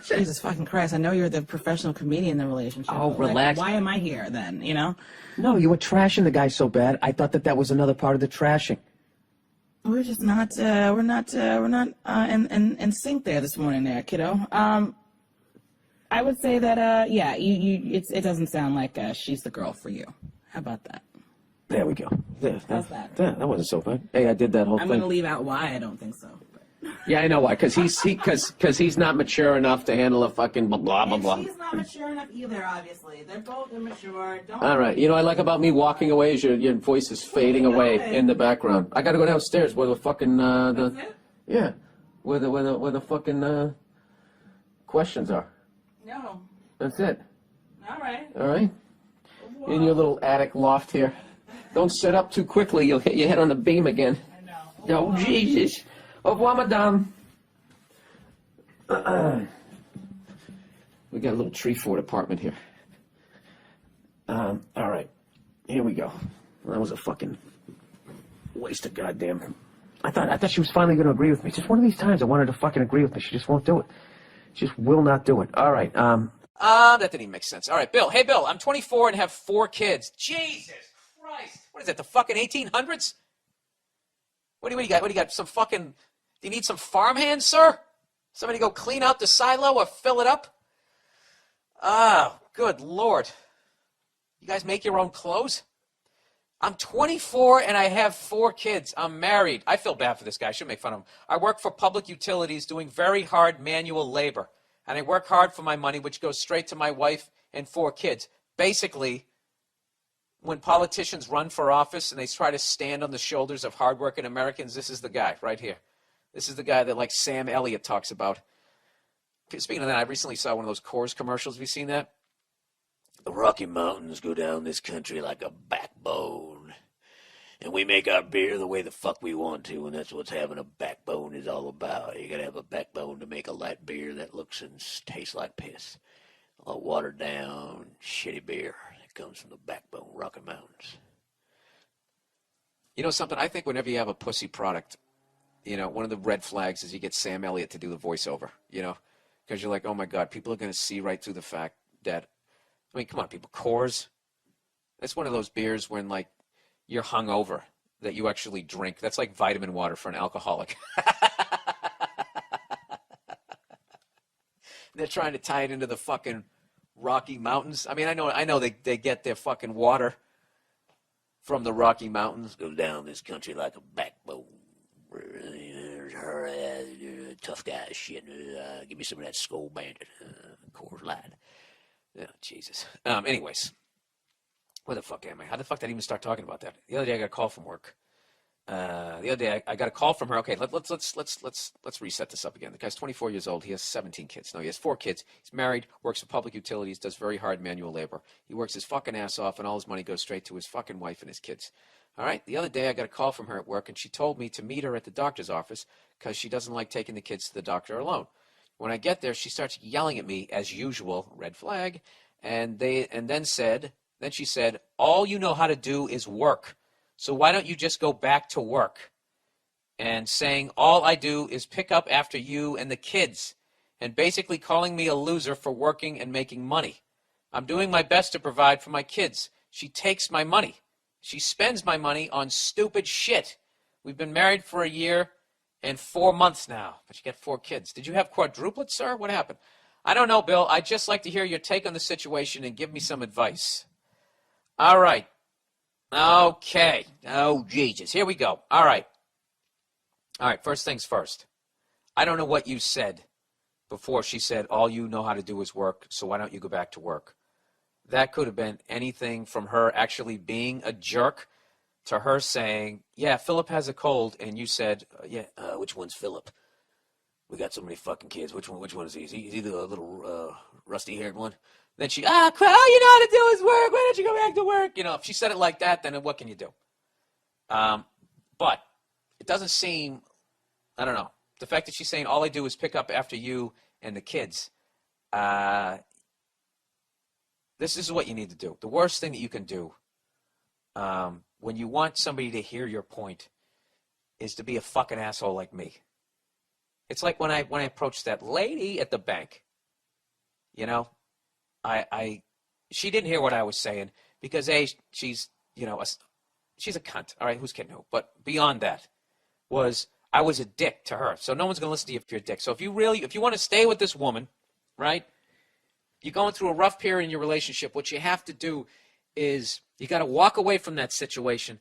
Jesus fucking Christ! I know you're the professional comedian in the relationship. Oh, but, relax. Why am I here then? You know. No, you were trashing the guy so bad. I thought that was another part of the trashing. We're just not. We're not in sync there this morning, there, kiddo. I would say that. Yeah. It doesn't sound like she's the girl for you. How about that? There we go. How's that? That wasn't so bad. Hey, I did that whole I'm thing. gonna leave out why I don't think so. Yeah, I know why. Because he's not mature enough to handle a fucking blah blah blah blah. She's not mature enough either. Obviously, they're both immature. Don't. All right. You know what I like about me walking away is your voice is fading away in the background. I got to go downstairs where the fucking That's it? yeah, where the fucking questions are. No. That's it. All right. All right. In your little attic loft here. Don't sit up too quickly. You'll hit your head on the beam again. I know. Oh, Jesus. Au revoir, madame. We got a little tree fort apartment here. All right. Here we go. That was a fucking waste of goddamn. I thought she was finally going to agree with me. Just one of these times I wanted to fucking agree with me. She just won't do it. She just will not do it. All right. That didn't even make sense. All right, Bill. Hey, Bill, I'm 24 and have 4 kids. Jesus Christ. What is that, the fucking 1800s? What do you got? What do you got? Some fucking, do you need some farmhands, sir? Somebody go clean out the silo or fill it up? Oh, good Lord. You guys make your own clothes? I'm 24 and I have 4 kids. I'm married. I feel bad for this guy. I should make fun of him. I work for public utilities doing very hard manual labor. And I work hard for my money, which goes straight to my wife and 4 kids. Basically, when politicians run for office and they try to stand on the shoulders of hardworking Americans, this is the guy right here. This is the guy that, like, Sam Elliott talks about. Speaking of that, I recently saw one of those Coors commercials. Have you seen that? The Rocky Mountains go down this country like a backbone. And we make our beer the way the fuck we want to, and that's what having a backbone is all about. You gotta have a backbone to make a light beer that looks and tastes like piss. A watered down, shitty beer that comes from the backbone, Rocky Mountains. You know something? I think whenever you have a pussy product, you know, one of the red flags is you get Sam Elliott to do the voiceover, you know? Because you're like, oh my God, people are gonna see right through the fact that, I mean, come on, people, Coors. It's one of those beers when, like, you're hungover that you actually drink. That's like vitamin water for an alcoholic. They're trying to tie it into the fucking Rocky Mountains. I mean, I know they get their fucking water from the Rocky Mountains. Goes down this country like a backbone. Tough guy shit. Give me some of that Skull Bandit. Coors Light. Oh, Jesus. Anyways. Where the fuck am I? How the fuck did I even start talking about that? The other day I got a call from work. The other day I got a call from her. Okay, let's reset this up again. The guy's 24 years old. He has 17 kids. No, he has 4 kids. He's married, works for public utilities, does very hard manual labor. He works his fucking ass off, and all his money goes straight to his fucking wife and his kids. All right? The other day I got a call from her at work, and she told me to meet her at the doctor's office because she doesn't like taking the kids to the doctor alone. When I get there, she starts yelling at me, as usual, red flag, and then she said, all you know how to do is work. So why don't you just go back to work? And saying, all I do is pick up after you and the kids. And basically calling me a loser for working and making money. I'm doing my best to provide for my kids. She takes my money. She spends my money on stupid shit. We've been married for 1 year and 4 months now. But you got 4 kids. Did you have quadruplets, sir? What happened? I don't know, Bill. I'd just like to hear your take on the situation and give me some advice. All right. Okay. Oh, Jesus. Here we go. All right. First things first. I don't know what you said before she said, all you know how to do is work, so why don't you go back to work? That could have been anything from her actually being a jerk to her saying, yeah, Philip has a cold, and you said, which one's Philip? We got so many fucking kids. Which one is he? Is he the little rusty-haired one? Then she, all you know how to do is work. Why don't you go back to work? You know, if she said it like that, then what can you do? But it doesn't seem, I don't know. The fact that she's saying all I do is pick up after you and the kids, this is what you need to do. The worst thing that you can do when you want somebody to hear your point is to be a fucking asshole like me. It's like when I approached that lady at the bank. You know, she didn't hear what I was saying because she's she's a cunt. All right, who's kidding who? But beyond that, I was a dick to her. So no one's gonna listen to you if you're a dick. So if you want to stay with this woman, right? You're going through a rough period in your relationship. What you have to do is you got to walk away from that situation.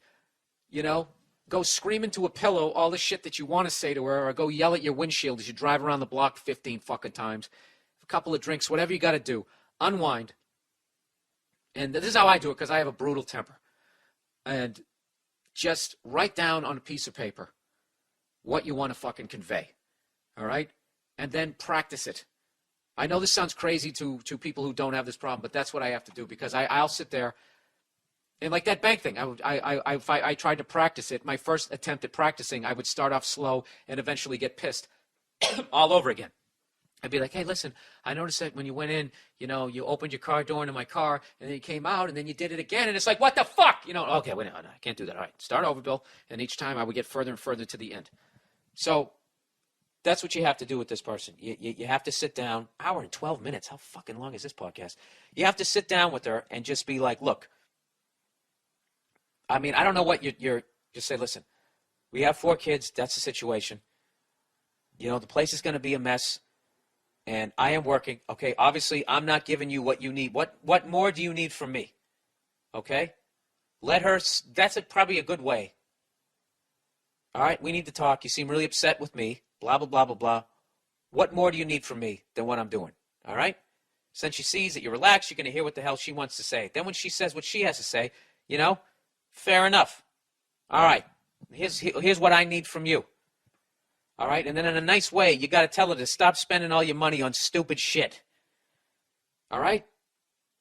Go scream into a pillow all the shit that you want to say to her, or go yell at your windshield as you drive around the block 15 fucking times. A couple of drinks, whatever you got to do. Unwind. And this is how I do it because I have a brutal temper. And just write down on a piece of paper what you want to fucking convey. All right? And then practice it. I know this sounds crazy to people who don't have this problem, but that's what I have to do because I'll sit there. And like that bank thing, I tried to practice it. My first attempt at practicing, I would start off slow and eventually get pissed all over again. I'd be like, hey, listen, I noticed that when you went in, you opened your car door into my car, and then you came out, and then you did it again, and it's like, what the fuck? Okay, wait, no, I can't do that. All right, start over, Bill. And each time I would get further and further to the end. So that's what you have to do with this person. You have to sit down. Hour and 12 minutes. How fucking long is this podcast? You have to sit down with her and just be like, look, I mean, I don't know what you're just say, listen, we have 4 kids. That's the situation. The place is going to be a mess, and I am working. Okay, obviously, I'm not giving you what you need. What more do you need from me? Okay? Let her, that's probably a good way. All right, we need to talk. You seem really upset with me. Blah, blah, blah, blah, blah. What more do you need from me than what I'm doing? All right? Since she sees that you're relaxed, you're going to hear what the hell she wants to say. Then when she says what she has to say, fair enough. All right, here's what I need from you. All right, and then in a nice way, you got to tell her to stop spending all your money on stupid shit. All right?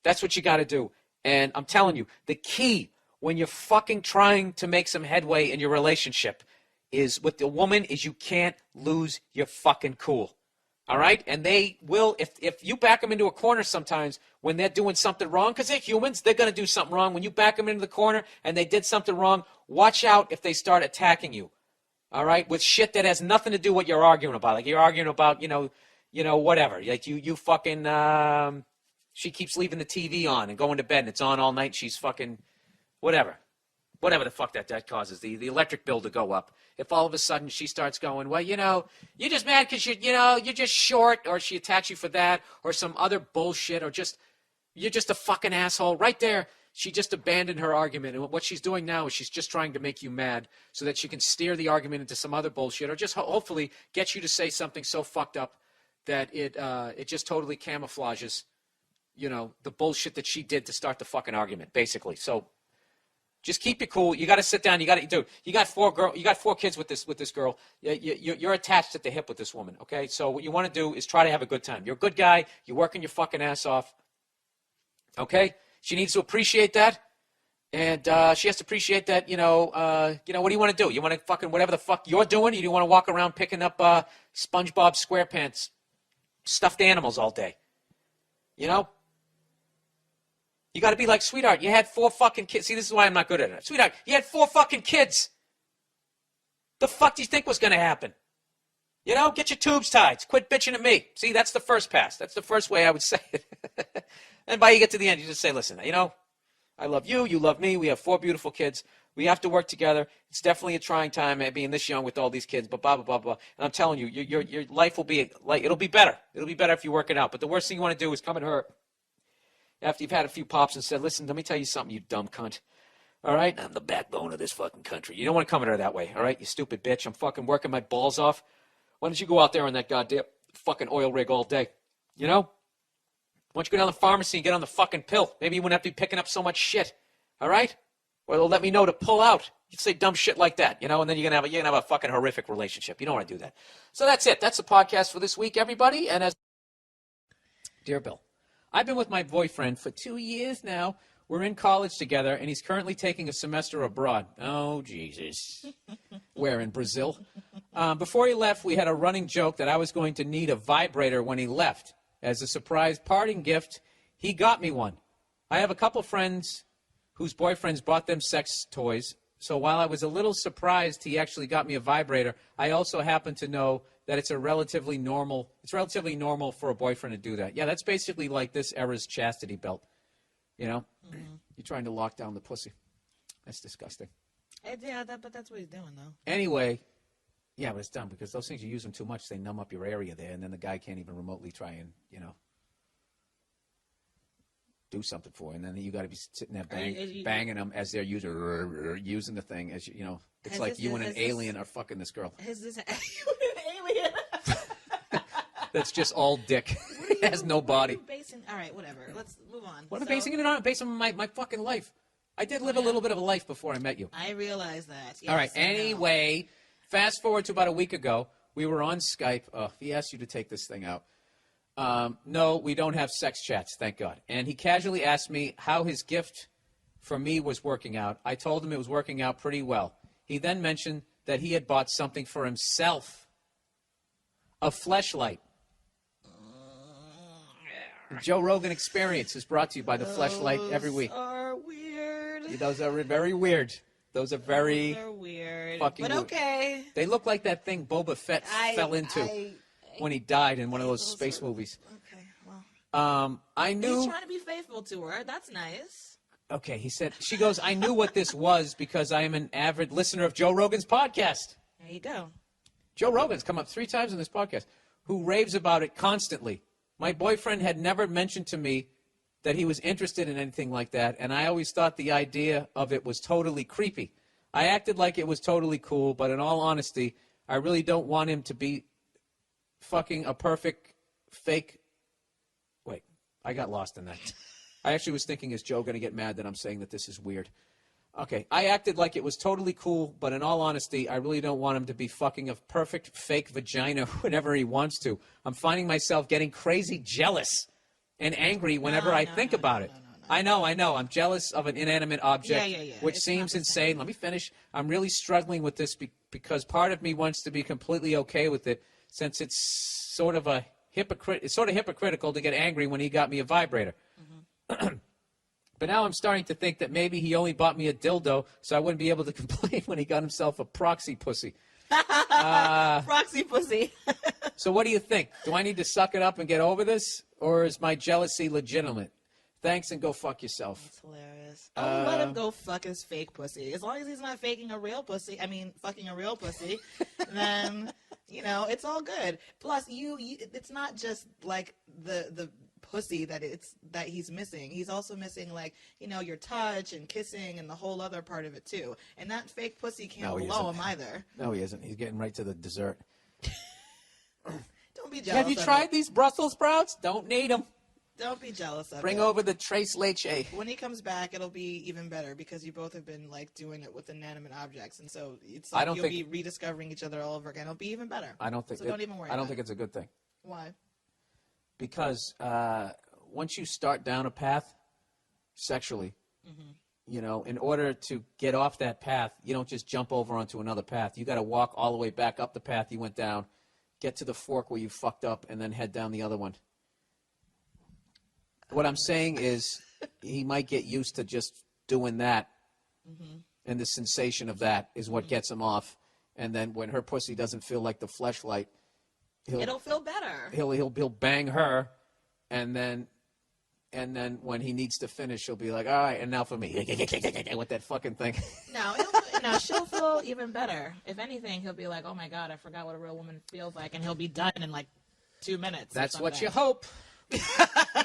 That's what you got to do. And I'm telling you, the key when you're fucking trying to make some headway in your relationship is with the woman is you can't lose your fucking cool. All right? And they will, if you back them into a corner sometimes when they're doing something wrong, because they're humans, they're going to do something wrong. When you back them into the corner and they did something wrong, watch out if they start attacking you. All right? With shit that has nothing to do with what you're arguing about. Like you're arguing about, whatever. Like you fucking, she keeps leaving the TV on and going to bed and it's on all night. She's fucking, whatever the fuck that causes, the electric bill to go up. If all of a sudden she starts going, well, you're just mad because you're just short, or she attacks you for that, or some other bullshit, or you're just a fucking asshole. Right there, she just abandoned her argument. And what she's doing now is she's just trying to make you mad so that she can steer the argument into some other bullshit, or just hopefully get you to say something so fucked up that it just totally camouflages, the bullshit that she did to start the fucking argument, basically. So just keep it cool. You got to sit down. You got 4 kids with this girl. You're attached at the hip with this woman. Okay. So what you want to do is try to have a good time. You're a good guy. You're working your fucking ass off. Okay. She needs to appreciate that, and she has to appreciate that. What do you want to do? You want to fucking whatever the fuck you're doing. You don't want to walk around picking up SpongeBob SquarePants stuffed animals all day. You got to be like, sweetheart, you had 4 fucking kids. See, this is why I'm not good at it. Sweetheart, you had 4 fucking kids. The fuck do you think was going to happen? Get your tubes tied. Quit bitching at me. See, that's the first pass. That's the first way I would say it. And by you get to the end, you just say, listen, I love you. You love me. We have 4 beautiful kids. We have to work together. It's definitely a trying time being this young with all these kids, but blah, blah, blah, blah. And I'm telling you, your life will be, it'll be better. It'll be better if you work it out. But the worst thing you want to do is come at her after you've had a few pops and said, listen, let me tell you something, you dumb cunt. All right? I'm the backbone of this fucking country. You don't want to come at her that way, all right? You stupid bitch. I'm fucking working my balls off. Why don't you go out there on that goddamn fucking oil rig all day? Why don't you go down to the pharmacy and get on the fucking pill? Maybe you wouldn't have to be picking up so much shit, all right? Or they'll let me know to pull out. You'd say dumb shit like that, and then you're gonna have a fucking horrific relationship. You don't want to do that. So that's it. That's the podcast for this week, everybody. And Dear Bill, I've been with my boyfriend for 2 years now. We're in college together, and he's currently taking a semester abroad. Oh, Jesus. Where, in Brazil? Before he left, we had a running joke that I was going to need a vibrator when he left. As a surprise parting gift, he got me one. I have a couple friends whose boyfriends bought them sex toys, So while I was a little surprised he actually got me a vibrator, I also happen to know that it's relatively normal for a boyfriend to do that. Yeah, that's basically like this era's chastity belt. You know? Mm-hmm. You're trying to lock down the pussy. That's disgusting. Yeah, but that's what he's doing, though. Anyway, yeah, but it's dumb because those things, you use them too much, they numb up your area there, and then the guy can't even remotely try and, do something for you. And then you got to be sitting there banging them as they're using the thing. As it's like you and an alien are fucking this girl. Is this you and an alien? That's just all dick. It has no body. All right, whatever. Let's move on. What am I basing it on? Based on my fucking life. I did live a little bit of a life before I met you. I realize that. Yes, all right. Anyway, fast forward to about a week ago. We were on Skype. He asked you to take this thing out. No, we don't have sex chats, thank God. And he casually asked me how his gift for me was working out. I told him it was working out pretty well. He then mentioned that he had bought something for himself. A fleshlight. The Joe Rogan Experience is brought to you by the fleshlight every week. Those are weird. Those are very weird. Those are very weird. Fucking but okay. Weird. They look like that thing Boba Fett fell into when he died in one of those space movies. Okay, well. I knew. He's trying to be faithful to her. That's nice. Okay, she goes, I knew what this was because I am an avid listener of Joe Rogan's podcast. There you go. Joe Rogan's come up 3 times in this podcast, who raves about it constantly. My boyfriend had never mentioned to me that he was interested in anything like that, and I always thought the idea of it was totally creepy. I acted like it was totally cool, but in all honesty, I really don't want him to be fucking a perfect fake. Wait, I got lost in that. I actually was thinking, is Joe going to get mad that I'm saying that this is weird? Okay, I acted like it was totally cool, but in all honesty, I really don't want him to be fucking a perfect fake vagina whenever he wants to. I'm finding myself getting crazy jealous and angry whenever I think about it. I know. I'm jealous of an inanimate object, which seems insane. Let me finish. I'm really struggling with this because part of me wants to be completely okay with it, since it's sort of hypocritical to get angry when he got me a vibrator. Mm-hmm. But now I'm starting to think that maybe he only bought me a dildo so I wouldn't be able to complain when he got himself a proxy pussy. Proxy pussy. So what do you think? Do I need to suck it up and get over this? Or is my jealousy legitimate? Thanks, and go fuck yourself. That's hilarious. Let him go fuck his fake pussy. As long as he's not fucking a real pussy, then, it's all good. Plus, it's not just like the pussy that he's missing. He's also missing, like, your touch and kissing and the whole other part of it too. And that fake pussy can't blow him either. No, he isn't. He's getting right to the dessert. Don't be jealous. Have you tried these Brussels sprouts? Don't need them. Don't be jealous of it. Bring over the Trace Leche. When he comes back, it'll be even better because you both have been like doing it with inanimate objects, and so it's like you'll be rediscovering each other all over again. It'll be even better. I don't think. So don't even worry. I don't think it's a good thing. Why? Because once you start down a path sexually, in order to get off that path, you don't just jump over onto another path. You got to walk all the way back up the path you went down, get to the fork where you fucked up, and then head down the other one. What I'm saying is he might get used to just doing that, and the sensation of that is what gets him off. And then when her pussy doesn't feel like the fleshlight, it'll feel better. He'll bang her, and then when he needs to finish, he'll be like, all right, and now for me, with that fucking thing. No, she'll feel even better. If anything, he'll be like, oh my God, I forgot what a real woman feels like, and he'll be done in like 2 minutes. That's what you hope.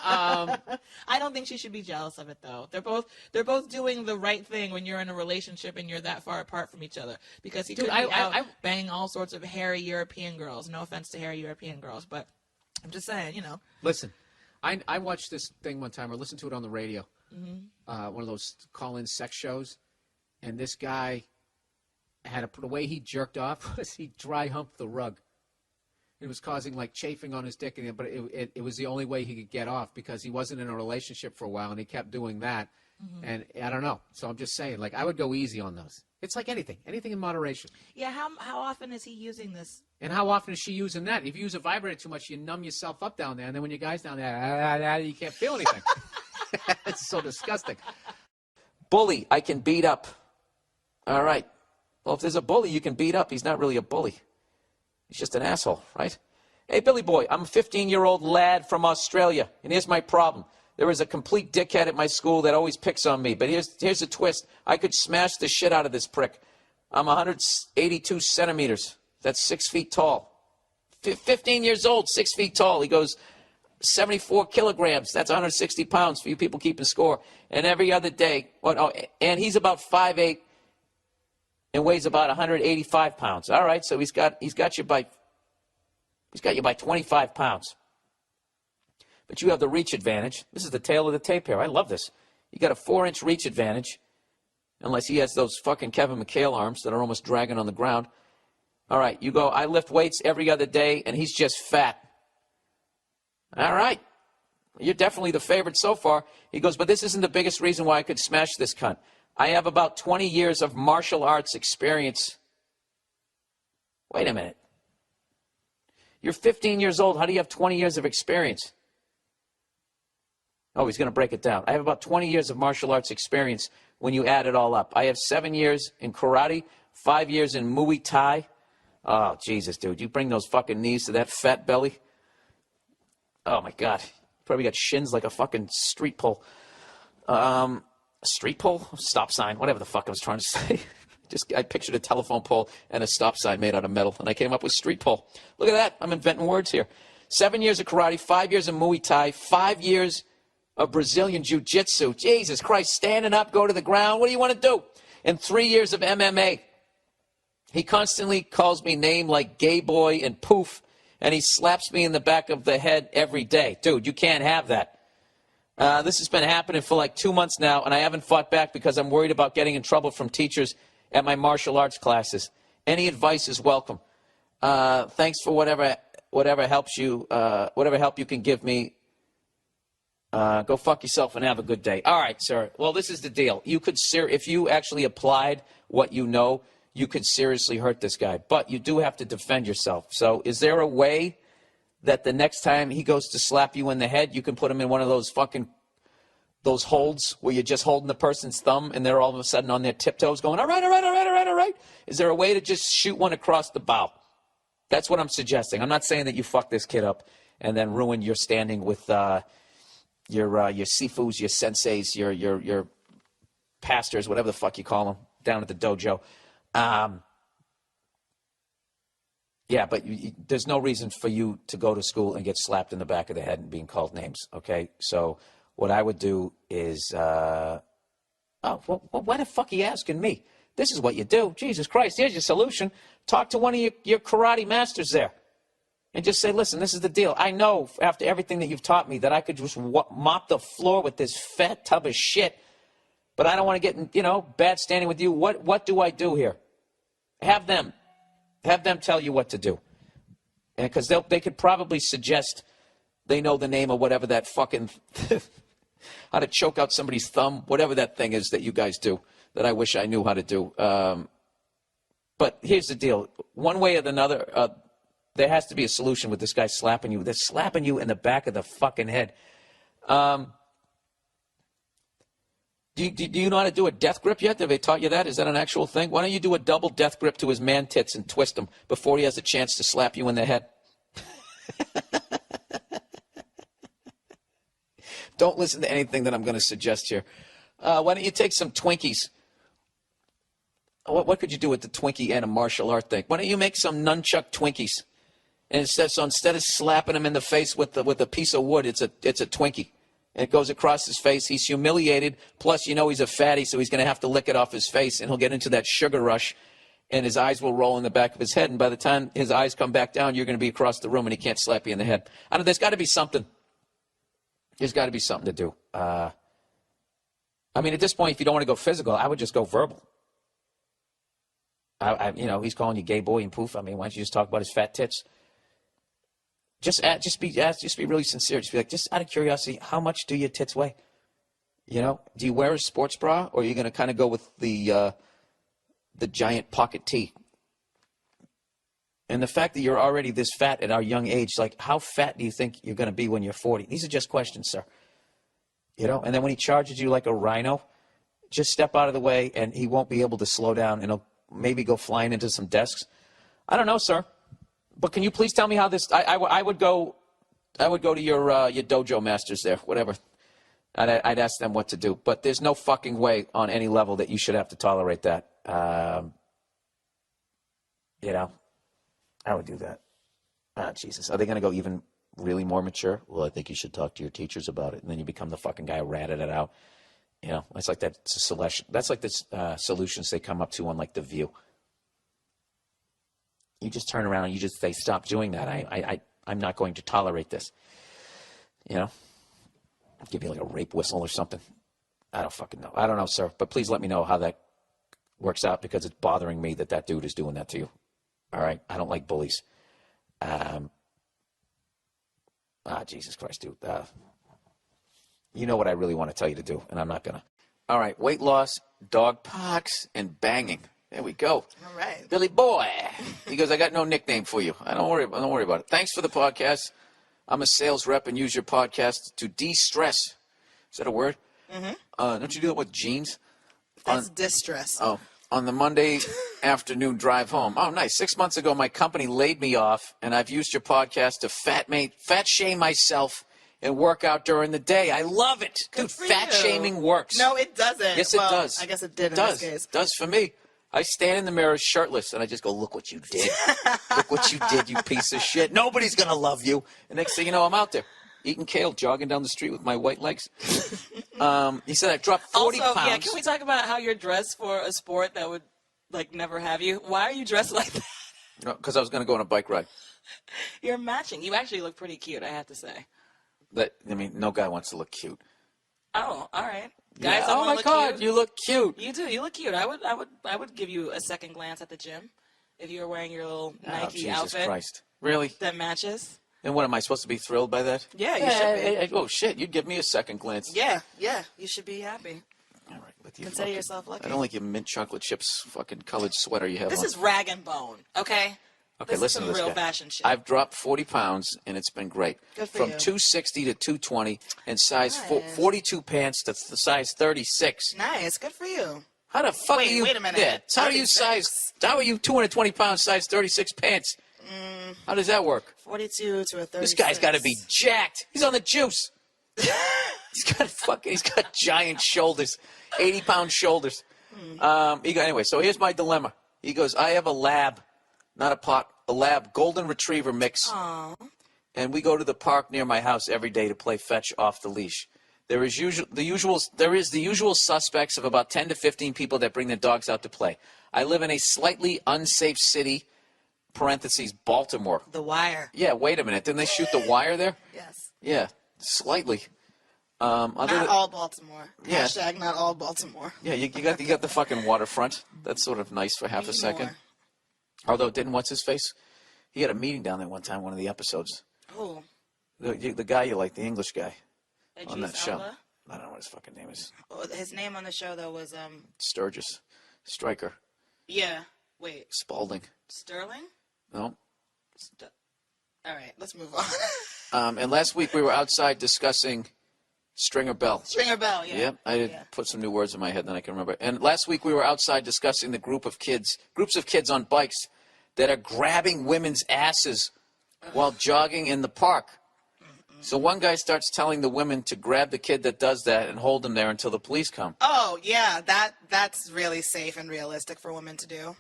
I don't think she should be jealous of it though. They're both doing the right thing when you're in a relationship and you're that far apart from each other. Because he could be banging all sorts of hairy European girls. No offense to hairy European girls, but I'm just saying, Listen, I watched this thing one time, or listened to it on the radio. One of those call-in sex shows, and this guy the way he jerked off was he dry humped the rug. It was causing like chafing on his dick, but it was the only way he could get off because he wasn't in a relationship for a while, and he kept doing that. And I don't know. So I'm just saying, like, I would go easy on those. It's like anything in moderation. Yeah. How often is he using this? And how often is she using that? If you use a vibrator too much, you numb yourself up down there, and then when your guy's down there, you can't feel anything. It's so disgusting. Bully, I can beat up. All right. Well, if there's a bully you can beat up, he's not really a bully. He's just an asshole, right? Hey, Billy boy, I'm a 15-year-old lad from Australia, and here's my problem. There is a complete dickhead at my school that always picks on me, but here's a twist. I could smash the shit out of this prick. I'm 182 centimeters. That's 6 feet tall. 15 years old, 6 feet tall. He goes 74 kilograms. That's 160 pounds for you people keeping score. And every other day, and he's about 5'8", and weighs about 185 pounds. All right, so he's got you by 25 pounds. But you have the reach advantage. This is the tail of the tape here. I love this. You got a 4-inch reach advantage, unless he has those fucking Kevin McHale arms that are almost dragging on the ground. All right, you go, I lift weights every other day, and he's just fat. All right. You're definitely the favorite so far. He goes, but this isn't the biggest reason why I could smash this cunt. I have about 20 years of martial arts experience. Wait a minute. You're 15 years old. How do you have 20 years of experience? Oh, he's going to break it down. I have about 20 years of martial arts experience when you add it all up. I have 7 years in karate, 5 years in Muay Thai. Oh, Jesus, dude. You bring those fucking knees to that fat belly. Oh, my God. Probably got shins like a fucking street pole. Street pole? Stop sign. Whatever the fuck I was trying to say. I pictured a telephone pole and a stop sign made out of metal, and I came up with street pole. Look at that. I'm inventing words here. 7 years of karate, 5 years of Muay Thai, 5 years of Brazilian Jiu-Jitsu. Jesus Christ, standing up, go to the ground. What do you want to do? And 3 years of MMA. He constantly calls me name like gay boy and poof, and he slaps me in the back of the head every day. Dude, you can't have that. This has been happening for like 2 months now, and I haven't fought back because I'm worried about getting in trouble from teachers at my martial arts classes. Any advice is welcome. Thanks for whatever helps you, whatever help you can give me. Go fuck yourself and have a good day. All right, sir. Well, this is the deal. You could if you actually applied what you know, you could seriously hurt this guy. But you do have to defend yourself. So is there a way that the next time he goes to slap you in the head, you can put him in one of those those holds where you're just holding the person's thumb and they're all of a sudden on their tiptoes going, all right, all right, all right, all right, all right. Is there a way to just shoot one across the bow? That's what I'm suggesting. I'm not saying that you fuck this kid up and then ruin your standing with your sifus, your senseis, your pastors, whatever the fuck you call them, down at the dojo. Yeah, but there's no reason for you to go to school and get slapped in the back of the head and being called names, okay? So what I would do is, why the fuck are you asking me? This is what you do. Jesus Christ, here's your solution. Talk to one of your karate masters there and just say, listen, this is the deal. I know after everything that you've taught me that I could just mop the floor with this fat tub of shit, but I don't want to get in, bad standing with you. What do I do here? Have them tell you what to do. And because they could probably suggest they know the name of whatever that fucking, how to choke out somebody's thumb, whatever that thing is that you guys do that I wish I knew how to do. But here's the deal. One way or another, there has to be a solution with this guy slapping you. They're slapping you in the back of the fucking head. Do you know how to do a death grip yet? Have they taught you that? Is that an actual thing? Why don't you do a double death grip to his man tits and twist him before he has a chance to slap you in the head? Don't listen to anything that I'm going to suggest here. Why don't you take some Twinkies? What could you do with the Twinkie and a martial art thing? Why don't you make some nunchuck Twinkies? And instead of slapping him in the face with a piece of wood, it's a Twinkie. And it goes across his face. He's humiliated. Plus, he's a fatty, so he's going to have to lick it off his face, and he'll get into that sugar rush, and his eyes will roll in the back of his head. And by the time his eyes come back down, you're going to be across the room, and he can't slap you in the head. I don't know. There's got to be something. There's got to be something to do. I mean, at this point, if you don't want to go physical, I would just go verbal. He's calling you gay boy and poof. I mean, why don't you just talk about his fat tits? Just be really sincere. Just be like, just out of curiosity, how much do your tits weigh? Do you wear a sports bra, or are you going to kind of go with the giant pocket tee? And the fact that you're already this fat at our young age, like, how fat do you think you're going to be when you're 40? These are just questions, sir. And then when he charges you like a rhino, just step out of the way and he won't be able to slow down and he'll maybe go flying into some desks? I don't know, sir. But can you please tell me how this? I would go to your dojo masters there, whatever. I'd ask them what to do. But there's no fucking way on any level that you should have to tolerate that. You know, I would do that. Ah, Jesus. Are they going to go even really more mature? Well, I think you should talk to your teachers about it. And then you become the fucking guy who ratted it out. You know, it's like that selection. That's like the solutions they come up to on like The View. You just turn around and you just say, stop doing that. I'm not going to tolerate this. You know, give you like a rape whistle or something. I don't fucking know. I don't know, sir. But please let me know how that works out because it's bothering me that dude is doing that to you. All right? I don't like bullies. Jesus Christ, dude. You know what I really want to tell you to do, and I'm not going to. All right, weight loss, dog parks, and banging. There we go. All right. Billy Boy. He goes, I got no nickname for you. Don't worry about it. Thanks for the podcast. I'm a sales rep and use your podcast to de-stress. Is that a word? Mm-hmm. Don't you do that with jeans? That's distress. Oh, on the Monday afternoon drive home. Oh, nice. 6 months ago, my company laid me off, and I've used your podcast to fat shame myself and work out during the day. I love it. Dude, fat shaming works. No, it doesn't. Yes, it does. I guess it did in this case. It does for me. I stand in the mirror shirtless, and I just go, look what you did. Look what you did, you piece of shit. Nobody's going to love you. And next thing you know, I'm out there eating kale, jogging down the street with my white legs. He said I dropped 40 pounds. Yeah, can we talk about how you're dressed for a sport that would, like, never have you? Why are you dressed like that? Because I was going to go on a bike ride. You're matching. You actually look pretty cute, I have to say. No guy wants to look cute. Oh, all right. Guys, Yeah. Oh my God, cute. you look cute. You do. You look cute. I would give you a second glance at the gym if you were wearing your little Nike Jesus outfit Christ. Really? that matches. And what, am I supposed to be thrilled by that? Yeah, you should be. Oh, shit, you'd give me a second glance. Yeah, you should be happy. All right, with you Consider yourself lucky. I don't like your mint chocolate chips fucking colored sweater you have This on. is rag and bone, okay? Okay, this listen is to some this real guy. fashion shit. I've dropped 40 pounds, and it's been great. Good for From you. 260 to 220, and size Nice. 42 pants to the size 36. Nice, good for you. How the fuck Wait, are you? wait a minute. Yeah, how do you 36? how are you 220 pounds, size 36 pants? How does that work? 42 to a 36. This guy's got to be jacked. He's on the juice. He's got giant shoulders, 80-pound shoulders. Anyway, so here's my dilemma. He goes, I have a lab, not a pot, a lab golden retriever mix. Aww. And we go to the park near my house every day to play fetch off the leash. There is the usual suspects of about 10 to 15 people that bring their dogs out to play. I live in a slightly unsafe city, parentheses, Baltimore. The Wire. Yeah, wait a minute. Didn't they shoot the wire there? Yes. Yeah, slightly. Not all Baltimore. Yeah. Hashtag not all Baltimore. Yeah, you got the fucking waterfront. That's sort of nice for half a second. More. Although, didn't what's-his-face? He had a meeting down there one time, one of the episodes. Oh. The guy you like, the English guy on that Idris show. Elba? I don't know what his fucking name is. Oh, his name on the show, though, was, Sturgis. Stryker. yeah. Wait. Spalding. Sterling? No. All right, let's move on. And last week we were outside discussing Stringer Bell. Stringer Bell, yeah. Yep, I did put some new words in my head than I can remember. And last week we were outside discussing the groups of kids on bikes that are grabbing women's asses while jogging in the park. So one guy starts telling the women to grab the kid that does that and hold him there until the police come. Oh, yeah, that's really safe and realistic for women to do.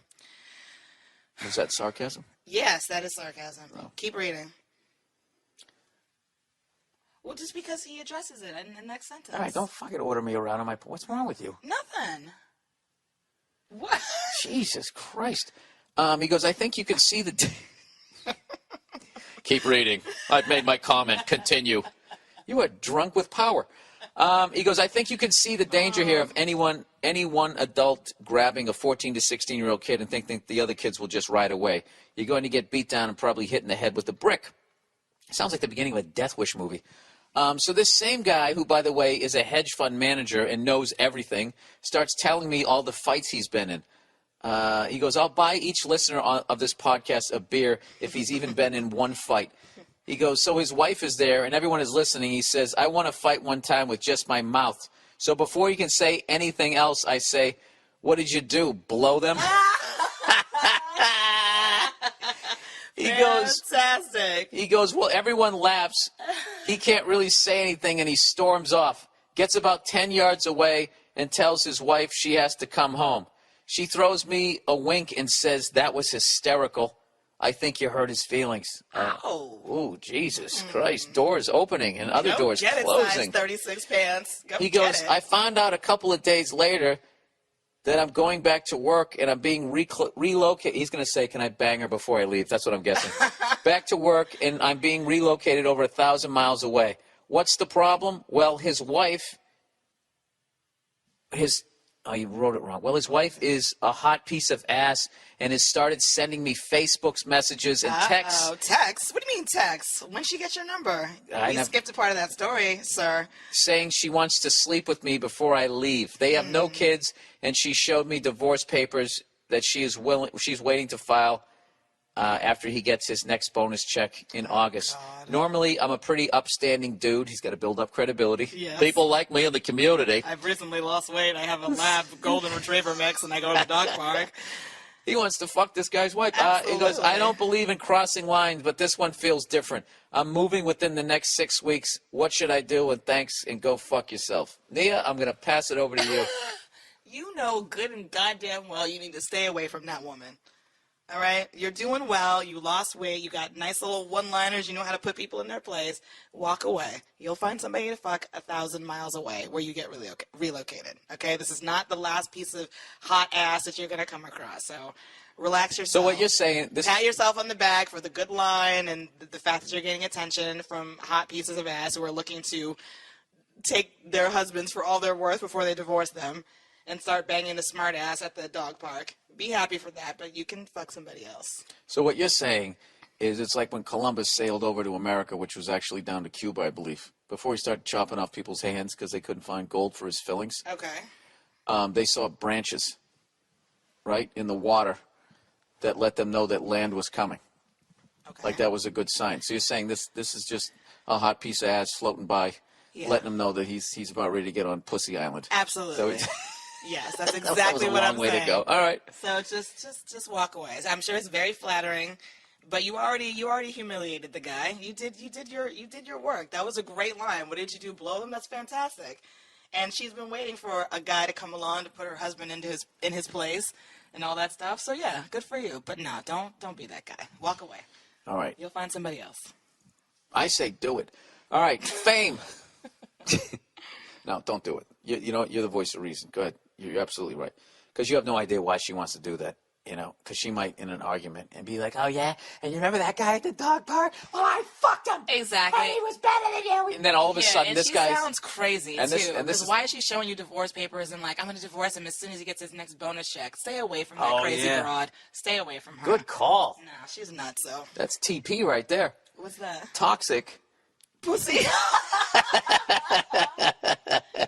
Was that sarcasm? Yes, that is sarcasm. Oh. Keep reading. Well, just because he addresses it in the next sentence. All right, don't fucking order me around on my... What's wrong with you? Nothing. What? Jesus Christ. He goes, I think you can see the... Keep reading. I've made my comment. Continue. You are drunk with power. He goes, I think you can see the danger here of any one adult grabbing a 14 to 16-year-old kid and thinking the other kids will just ride away. You're going to get beat down and probably hit in the head with a brick. Sounds like the beginning of a Death Wish movie. So this same guy, who, by the way, is a hedge fund manager and knows everything, starts telling me all the fights he's been in. He goes, I'll buy each listener of this podcast a beer if he's even been in one fight. He goes, so his wife is there and everyone is listening. He says, I want to fight one time with just my mouth. So before you can say anything else, I say, what did you do? Blow them? Fantastic. He goes, well, everyone laughs. He can't really say anything, and he storms off. Gets about 10 yards away and tells his wife she has to come home. She throws me a wink and says, that was hysterical. I think you hurt his feelings. Oh, Jesus Christ. Doors opening and other doors get closing. It, size 36 pants. Go He get goes, it. I found out a couple of days later that I'm going back to work and I'm being relocated. He's going to say, can I bang her before I leave? That's what I'm guessing. Back to work, and I'm being relocated over 1,000 miles away. What's the problem? Well, his wife, you wrote it wrong. Well, his wife is a hot piece of ass and has started sending me Facebook's messages and texts. Oh, texts? What do you mean texts? When'd she get your number? We skipped a part of that story, sir. Saying she wants to sleep with me before I leave. They have no kids, and she showed me divorce papers that she's waiting to file after he gets his next bonus check in August. God. Normally, I'm a pretty upstanding dude. He's got to build up credibility. Yes. People like me in the community. I've recently lost weight. I have a lab golden retriever mix, and I go to the dog park. He wants to fuck this guy's wife. He Absolutely. goes, I don't believe in crossing lines, but this one feels different. I'm moving within the next 6 weeks. What should I do? And thanks, and go fuck yourself. Nia, I'm going to pass it over to you. You know good and goddamn well you need to stay away from that woman. All right? You're doing well. You lost weight. You got nice little one-liners. You know how to put people in their place. Walk away. You'll find somebody to fuck 1,000 miles away where you get relocated. Okay? This is not the last piece of hot ass that you're going to come across. So relax yourself. So what you're saying... Pat yourself on the back for the good line and the fact that you're getting attention from hot pieces of ass who are looking to take their husbands for all they're worth before they divorce them and start banging the smart ass at the dog park. Be happy for that, but you can fuck somebody else. So what you're saying is it's like when Columbus sailed over to America, which was actually down to Cuba, I believe, before he started chopping off people's hands because they couldn't find gold for his fillings. Okay. They saw branches, right, in the water that let them know that land was coming. Okay. Like that was a good sign. So you're saying this is just a hot piece of ass floating by, letting them know that he's about ready to get on Pussy Island. Absolutely. So yes, that's that exactly was a what long I'm way saying. to go. All right. So just walk away. I'm sure it's very flattering, but you already humiliated the guy. You did your work. That was a great line. What did you do? Blow them? That's fantastic. And she's been waiting for a guy to come along to put her husband in his place and all that stuff. So yeah, good for you. But no, don't be that guy. Walk away. All right. You'll find somebody else. I say do it. All right. Fame. No, don't do it. You know, you're the voice of reason. Go ahead. You're absolutely right. Because you have no idea why she wants to do that, you know, because she might, in an argument, and be like, oh, yeah, and you remember that guy at the dog park? Well, I fucked him. Exactly. And he was better than you. And then all of a sudden, this guy sounds crazy, and this, too. and this Because is, why is she showing you divorce papers and, like, I'm going to divorce him as soon as he gets his next bonus check? Stay away from that crazy broad. Stay away from her. Good call. No, she's nuts, so. That's TP right there. What's that? Toxic. Pussy.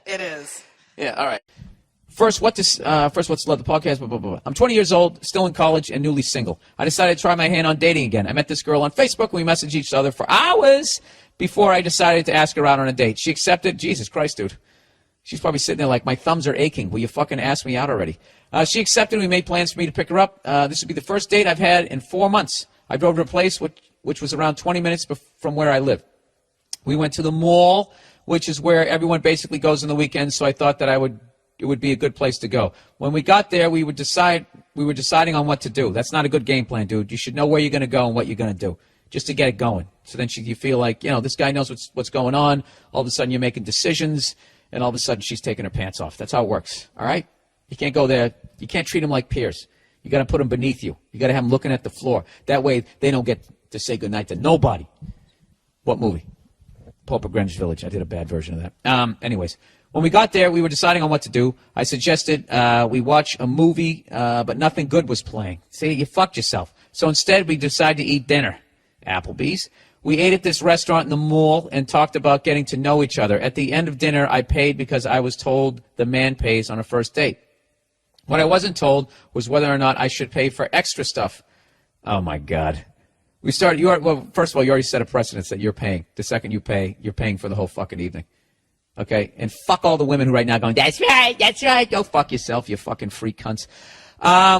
It is. Yeah, all right. First, what's love the podcast? Blah, blah, blah. I'm 20 years old, still in college, and newly single. I decided to try my hand on dating again. I met this girl on Facebook, and we messaged each other for hours before I decided to ask her out on a date. She accepted. Jesus Christ, dude. She's probably sitting there like, my thumbs are aching. Will you fucking ask me out already? She accepted. We made plans for me to pick her up. This would be the first date I've had in 4 months. I drove to a place which was around 20 minutes from where I live. We went to the mall, which is where everyone basically goes on the weekends, so I thought that it would be a good place to go. When we got there, we were deciding on what to do. That's not a good game plan, dude. You should know where you're going to go and what you're going to do, just to get it going. So then you feel like, you know, this guy knows what's going on. All of a sudden, you're making decisions, and all of a sudden, she's taking her pants off. That's how it works, all right? You can't go there. You can't treat them like peers. You got to put them beneath you. You got to have them looking at the floor. That way, they don't get to say goodnight to nobody. What movie? Pope of Greenwich Village. I did a bad version of that. Anyways, when we got there, we were deciding on what to do. I suggested we watch a movie, but nothing good was playing. See, you fucked yourself. So instead, we decided to eat dinner. Applebee's. We ate at this restaurant in the mall and talked about getting to know each other. At the end of dinner, I paid because I was told the man pays on a first date. What I wasn't told was whether or not I should pay for extra stuff. Oh, my God. Well, first of all, you already set a precedence that you're paying. The second you pay, you're paying for the whole fucking evening. Okay? And fuck all the women who right now going, that's right, go fuck yourself, you fucking freak cunts.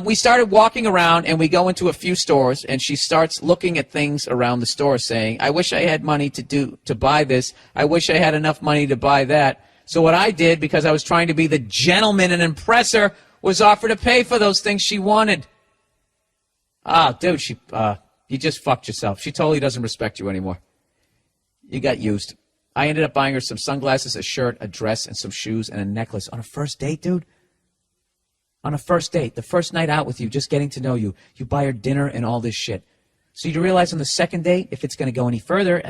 We started walking around, and we go into a few stores, and she starts looking at things around the store saying, I wish I had money to buy this. I wish I had enough money to buy that. So what I did, because I was trying to be the gentleman and impress her, was offer to pay for those things she wanted. Dude, you just fucked yourself. She totally doesn't respect you anymore. You got used. I ended up buying her some sunglasses, a shirt, a dress, and some shoes, and a necklace on a first date, dude. On a first date, the first night out with you, just getting to know you. You buy her dinner and all this shit. So you realize on the second date, if it's going to go any further,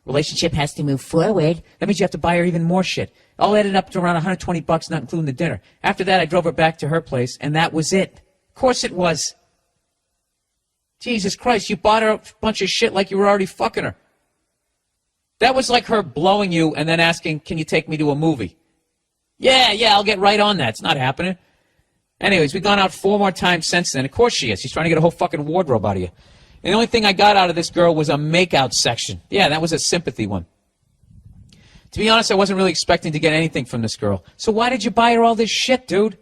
relationship has to move forward. That means you have to buy her even more shit. All added up to around $120, not including the dinner. After that, I drove her back to her place, and that was it. Of course it was. Jesus Christ, you bought her a bunch of shit like you were already fucking her. That was like her blowing you and then asking, can you take me to a movie? Yeah, I'll get right on that. It's not happening. Anyways, we've gone out 4 more times since then. Of course she is. She's trying to get a whole fucking wardrobe out of you. And the only thing I got out of this girl was a makeout section. Yeah, that was a sympathy one. To be honest, I wasn't really expecting to get anything from this girl. So why did you buy her all this shit, dude?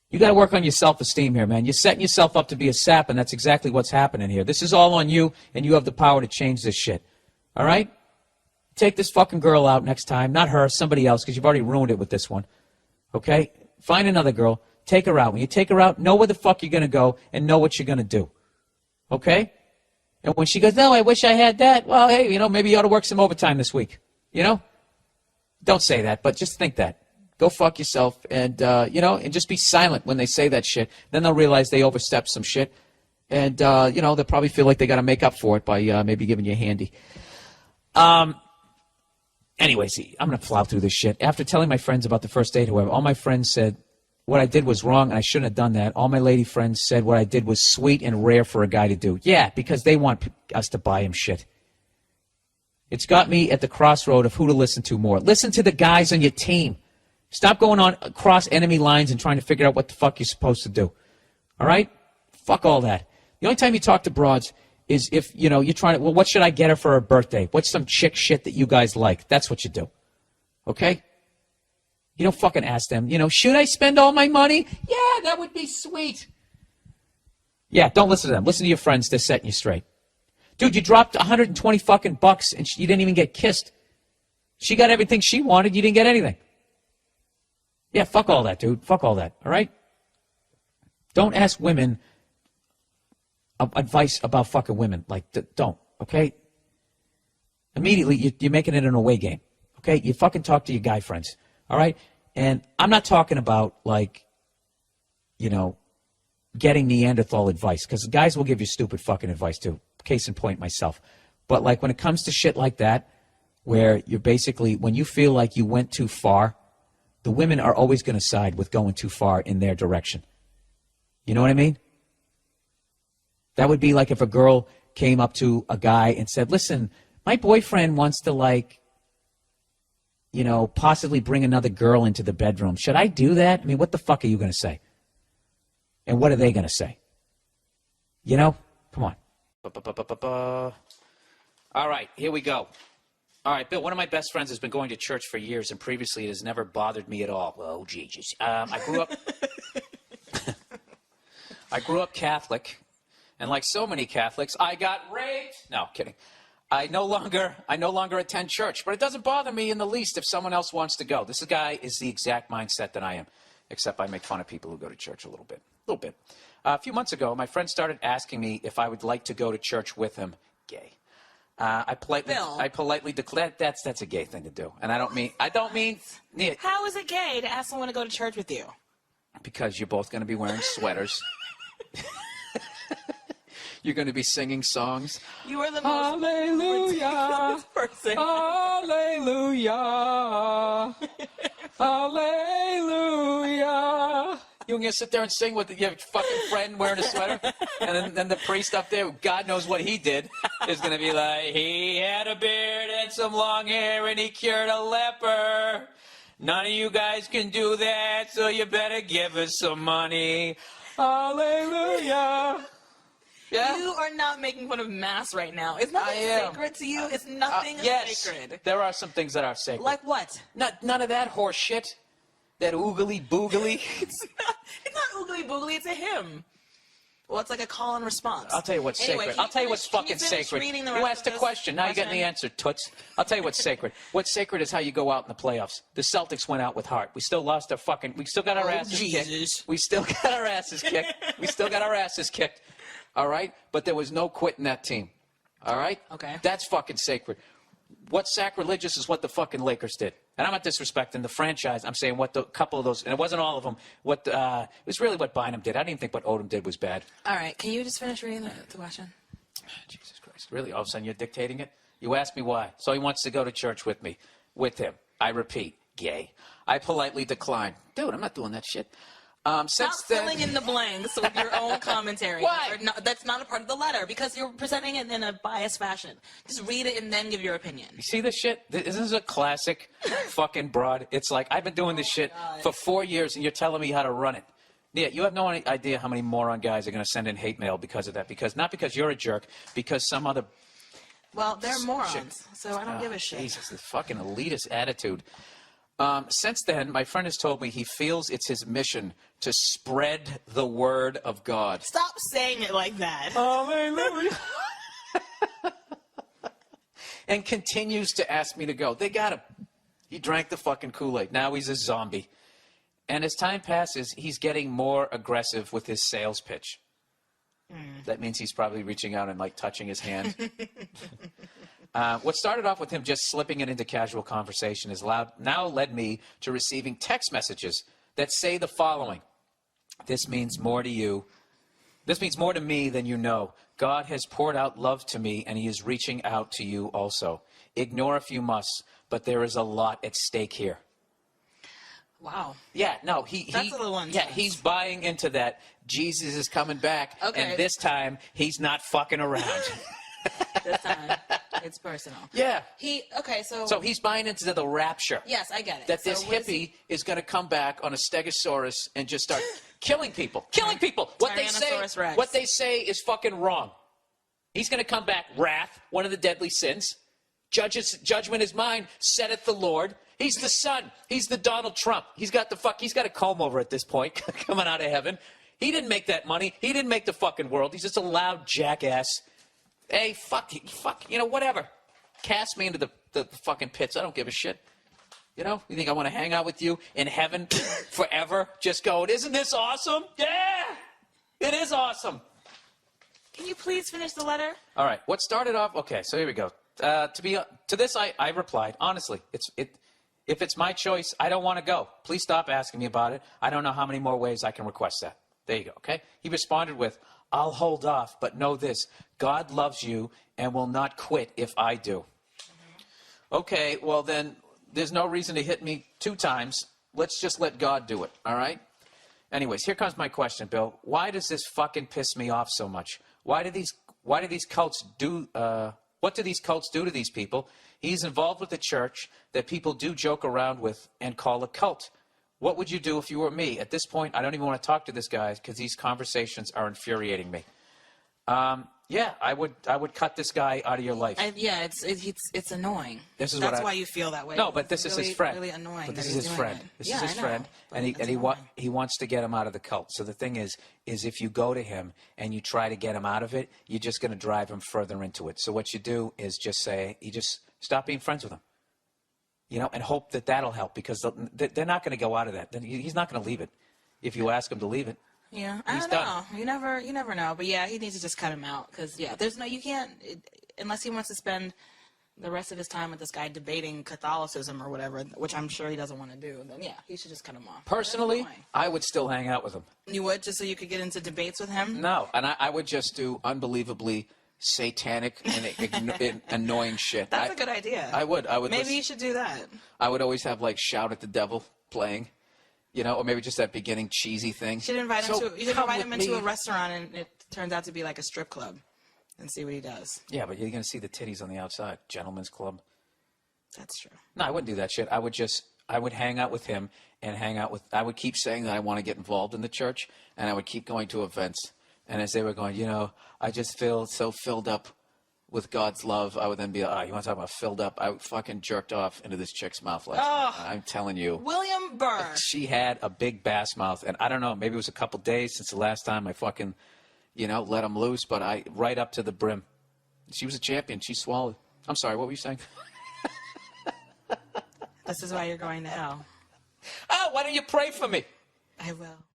You got to work on your self-esteem here, man. You're setting yourself up to be a sap, and that's exactly what's happening here. This is all on you, and you have the power to change this shit. All right? Take this fucking girl out next time. Not her, somebody else, because you've already ruined it with this one. Okay? Find another girl. Take her out. When you take her out, know where the fuck you're going to go and know what you're going to do. Okay? And when she goes, no, I wish I had that. Well, hey, maybe you ought to work some overtime this week. Don't say that, but just think that. Go fuck yourself and, and just be silent when they say that shit. Then they'll realize they overstepped some shit. And, they'll probably feel like they got to make up for it by maybe giving you a handy. Anyways, I'm going to plow through this shit. After telling my friends about the first date, however, all my friends said what I did was wrong and I shouldn't have done that. All my lady friends said what I did was sweet and rare for a guy to do. Yeah, because they want us to buy him shit. It's got me at the crossroad of who to listen to more. Listen to the guys on your team. Stop going on across enemy lines and trying to figure out what the fuck you're supposed to do. All right? Fuck all that. The only time you talk to broads is if, you're trying to, well, what should I get her for her birthday? What's some chick shit that you guys like? That's what you do. Okay? You don't fucking ask them, should I spend all my money? Yeah, that would be sweet. Yeah, don't listen to them. Listen to your friends. They're setting you straight. Dude, you dropped 120 fucking bucks and you didn't even get kissed. She got everything she wanted. You didn't get anything. Yeah, fuck all that, dude. Fuck all that, all right? Don't ask women advice about fucking women. Like, don't, okay? Immediately, you're making it an away game, okay? You fucking talk to your guy friends, all right? And I'm not talking about, getting Neanderthal advice, because guys will give you stupid fucking advice, too. Case in point, myself. But, when it comes to shit like that, where you're basically, when you feel like you went too far, the women are always going to side with going too far in their direction. You know what I mean? That would be like if a girl came up to a guy and said, listen, my boyfriend wants to possibly bring another girl into the bedroom. Should I do that? I mean, what the fuck are you going to say? And what are they going to say? Come on. All right, here we go. All right, Bill, one of my best friends has been going to church for years, and previously it has never bothered me at all. Oh, Jesus. I grew up Catholic, and like so many Catholics, I got raped. No, kidding. I no longer attend church, but it doesn't bother me in the least if someone else wants to go. This guy is the exact mindset that I am, except I make fun of people who go to church a little bit. A few months ago, my friend started asking me if I would like to go to church with him. Gay. I politely declared that's a gay thing to do, and I don't mean. How is it gay to ask someone to go to church with you? Because you're both going to be wearing sweaters. You're going to be singing songs. You are the most Hallelujah, person. Hallelujah, Hallelujah. You're going to sit there and sing with your fucking friend wearing a sweater? And then the priest up there, God knows what he did, is going to be like, he had a beard and some long hair and he cured a leper. None of you guys can do that, so you better give us some money. Hallelujah. Yeah? You are not making fun of mass right now. Is nothing sacred to you? It's nothing Yes, sacred. there are some things that are sacred. Like what? None of that horse shit. That oogly boogly. It's not oogly boogly. It's a hymn. Well, it's like a call and response. I'll tell you what's Anyway, sacred. can I'll tell you what's can fucking finish sacred. reading the You rest asked of a this question. Now you're getting the answer, toots. I'll tell you what's sacred. What's sacred is how you go out in the playoffs. The Celtics went out with heart. We still lost our fucking. We still got our asses Jesus. kicked. We still got our asses kicked. We still got our asses kicked. All right? But there was no quitting that team. All right? Okay. That's fucking sacred. What's sacrilegious is what the fucking Lakers did. And I'm not disrespecting the franchise. I'm saying what the couple of those, and it wasn't all of them. What it was really what Bynum did. I didn't even think what Odom did was bad. All right. Can you just finish reading the question? Jesus Christ. Really? All of a sudden you're dictating it? You asked me why. So he wants to go to church with me. With him. I repeat, gay. I politely decline. Dude, I'm not doing that shit. Stop Since then, filling in the blanks with your own commentary. Why? That's not a part of the letter because you're presenting it in a biased fashion. Just read it and then give your opinion. you see this shit? This is a classic fucking broad. It's like, I've been doing this shit for 4 years and you're telling me how to run it. Yeah, you have no idea how many moron guys are going to send in hate mail because of that. Not because you're a jerk, because some other... Well, they're morons, so I don't give a shit. Jesus, this fucking elitist attitude. Since then, my friend has told me he feels it's his mission to spread the word of God. Stop saying it like that. Hallelujah. And continues to ask me to go. They got him. He drank the fucking Kool-Aid. Now he's a zombie. And as time passes, he's getting more aggressive with his sales pitch. That means he's probably reaching out and like touching his hand. What started off with him just slipping it into casual conversation has now led me to receiving text messages that say the following. This means more to you. This means more to me than you know. God has poured out love to me, and he is reaching out to you also. Ignore if you must, but there is a lot at stake here. Wow. Yeah, no, That's a little intense. yeah, he's buying into that. Jesus is coming back, and this time he's not fucking around. This time, it's personal. Yeah. So he's buying into the rapture. yes, I get it. That So this what is hippie is going to come back on a stegosaurus and just start killing people. Killing people. Tyrannosaurus Rex. What they say is fucking wrong. He's going to come back, wrath, one of the deadly sins. Judgment is mine, saith the Lord. He's the son. He's the Donald Trump. He's got a comb over at this point, coming out of heaven. He didn't make that money. He didn't make the fucking world. He's just a loud jackass. Hey, fuck, whatever. Cast me into the fucking pits. I don't give a shit. You think I want to hang out with you in heaven forever? Just going, isn't this awesome? Yeah, it is awesome. Can you please finish the letter? All right. What started off? Okay, so here we go. To this, I replied honestly. If it's my choice, I don't want to go. Please stop asking me about it. I don't know how many more ways I can request that. There you go. Okay. He responded with, "I'll hold off, but know this: God loves you and will not quit if I do." Okay. Well, then there's no reason to hit me 2 times. Let's just let God do it. All right. Anyways, here comes my question, Bill. Why does this fucking piss me off so much? Why do these cults do? What do these cults do to these people? He's involved with a church that people do joke around with and call a cult. What would you do if you were me? At this point, I don't even want to talk to this guy because these conversations are infuriating me. Yeah, I would cut this guy out of your life. It's annoying. That's why you feel that way. No, but this is really, his friend. Really annoying. But that this is he's his doing friend. it. This Yeah, is his I know, friend, but and that's he annoying. he wants to get him out of the cult. So the thing is if you go to him and you try to get him out of it, you're just going to drive him further into it. So what you do is just stop being friends with him. And hope that that'll help because they're not going to go out of that. He's not going to leave it if you ask him to leave it. Yeah, I don't know. You never know. But yeah, he needs to just cut him out because you can't unless he wants to spend the rest of his time with this guy debating Catholicism or whatever, which I'm sure he doesn't want to do. Then yeah, he should just cut him off. Personally, I would still hang out with him. You would just so you could get into debates with him? No, and I would just do unbelievably satanic and annoying shit. That's a good idea. I would. Maybe you should do that. I would always have Shout at the Devil playing. Or maybe just that beginning cheesy thing. You should invite him into a restaurant and it turns out to be like a strip club and see what he does. Yeah, but you're going to see the titties on the outside. Gentleman's club. That's true. No, I wouldn't do that shit. I would hang out with him and I would keep saying that I want to get involved in the church and I would keep going to events And as they were going, I just feel so filled up with God's love, I would then be like, you want to talk about filled up? I fucking jerked off into this chick's mouth last night. I'm telling you. William Burr. She had a big bass mouth, and I don't know, maybe it was a couple days since the last time I fucking, let him loose, but right up to the brim. She was a champion. She swallowed. I'm sorry, what were you saying? This is why you're going to hell. Oh, why don't you pray for me? I will.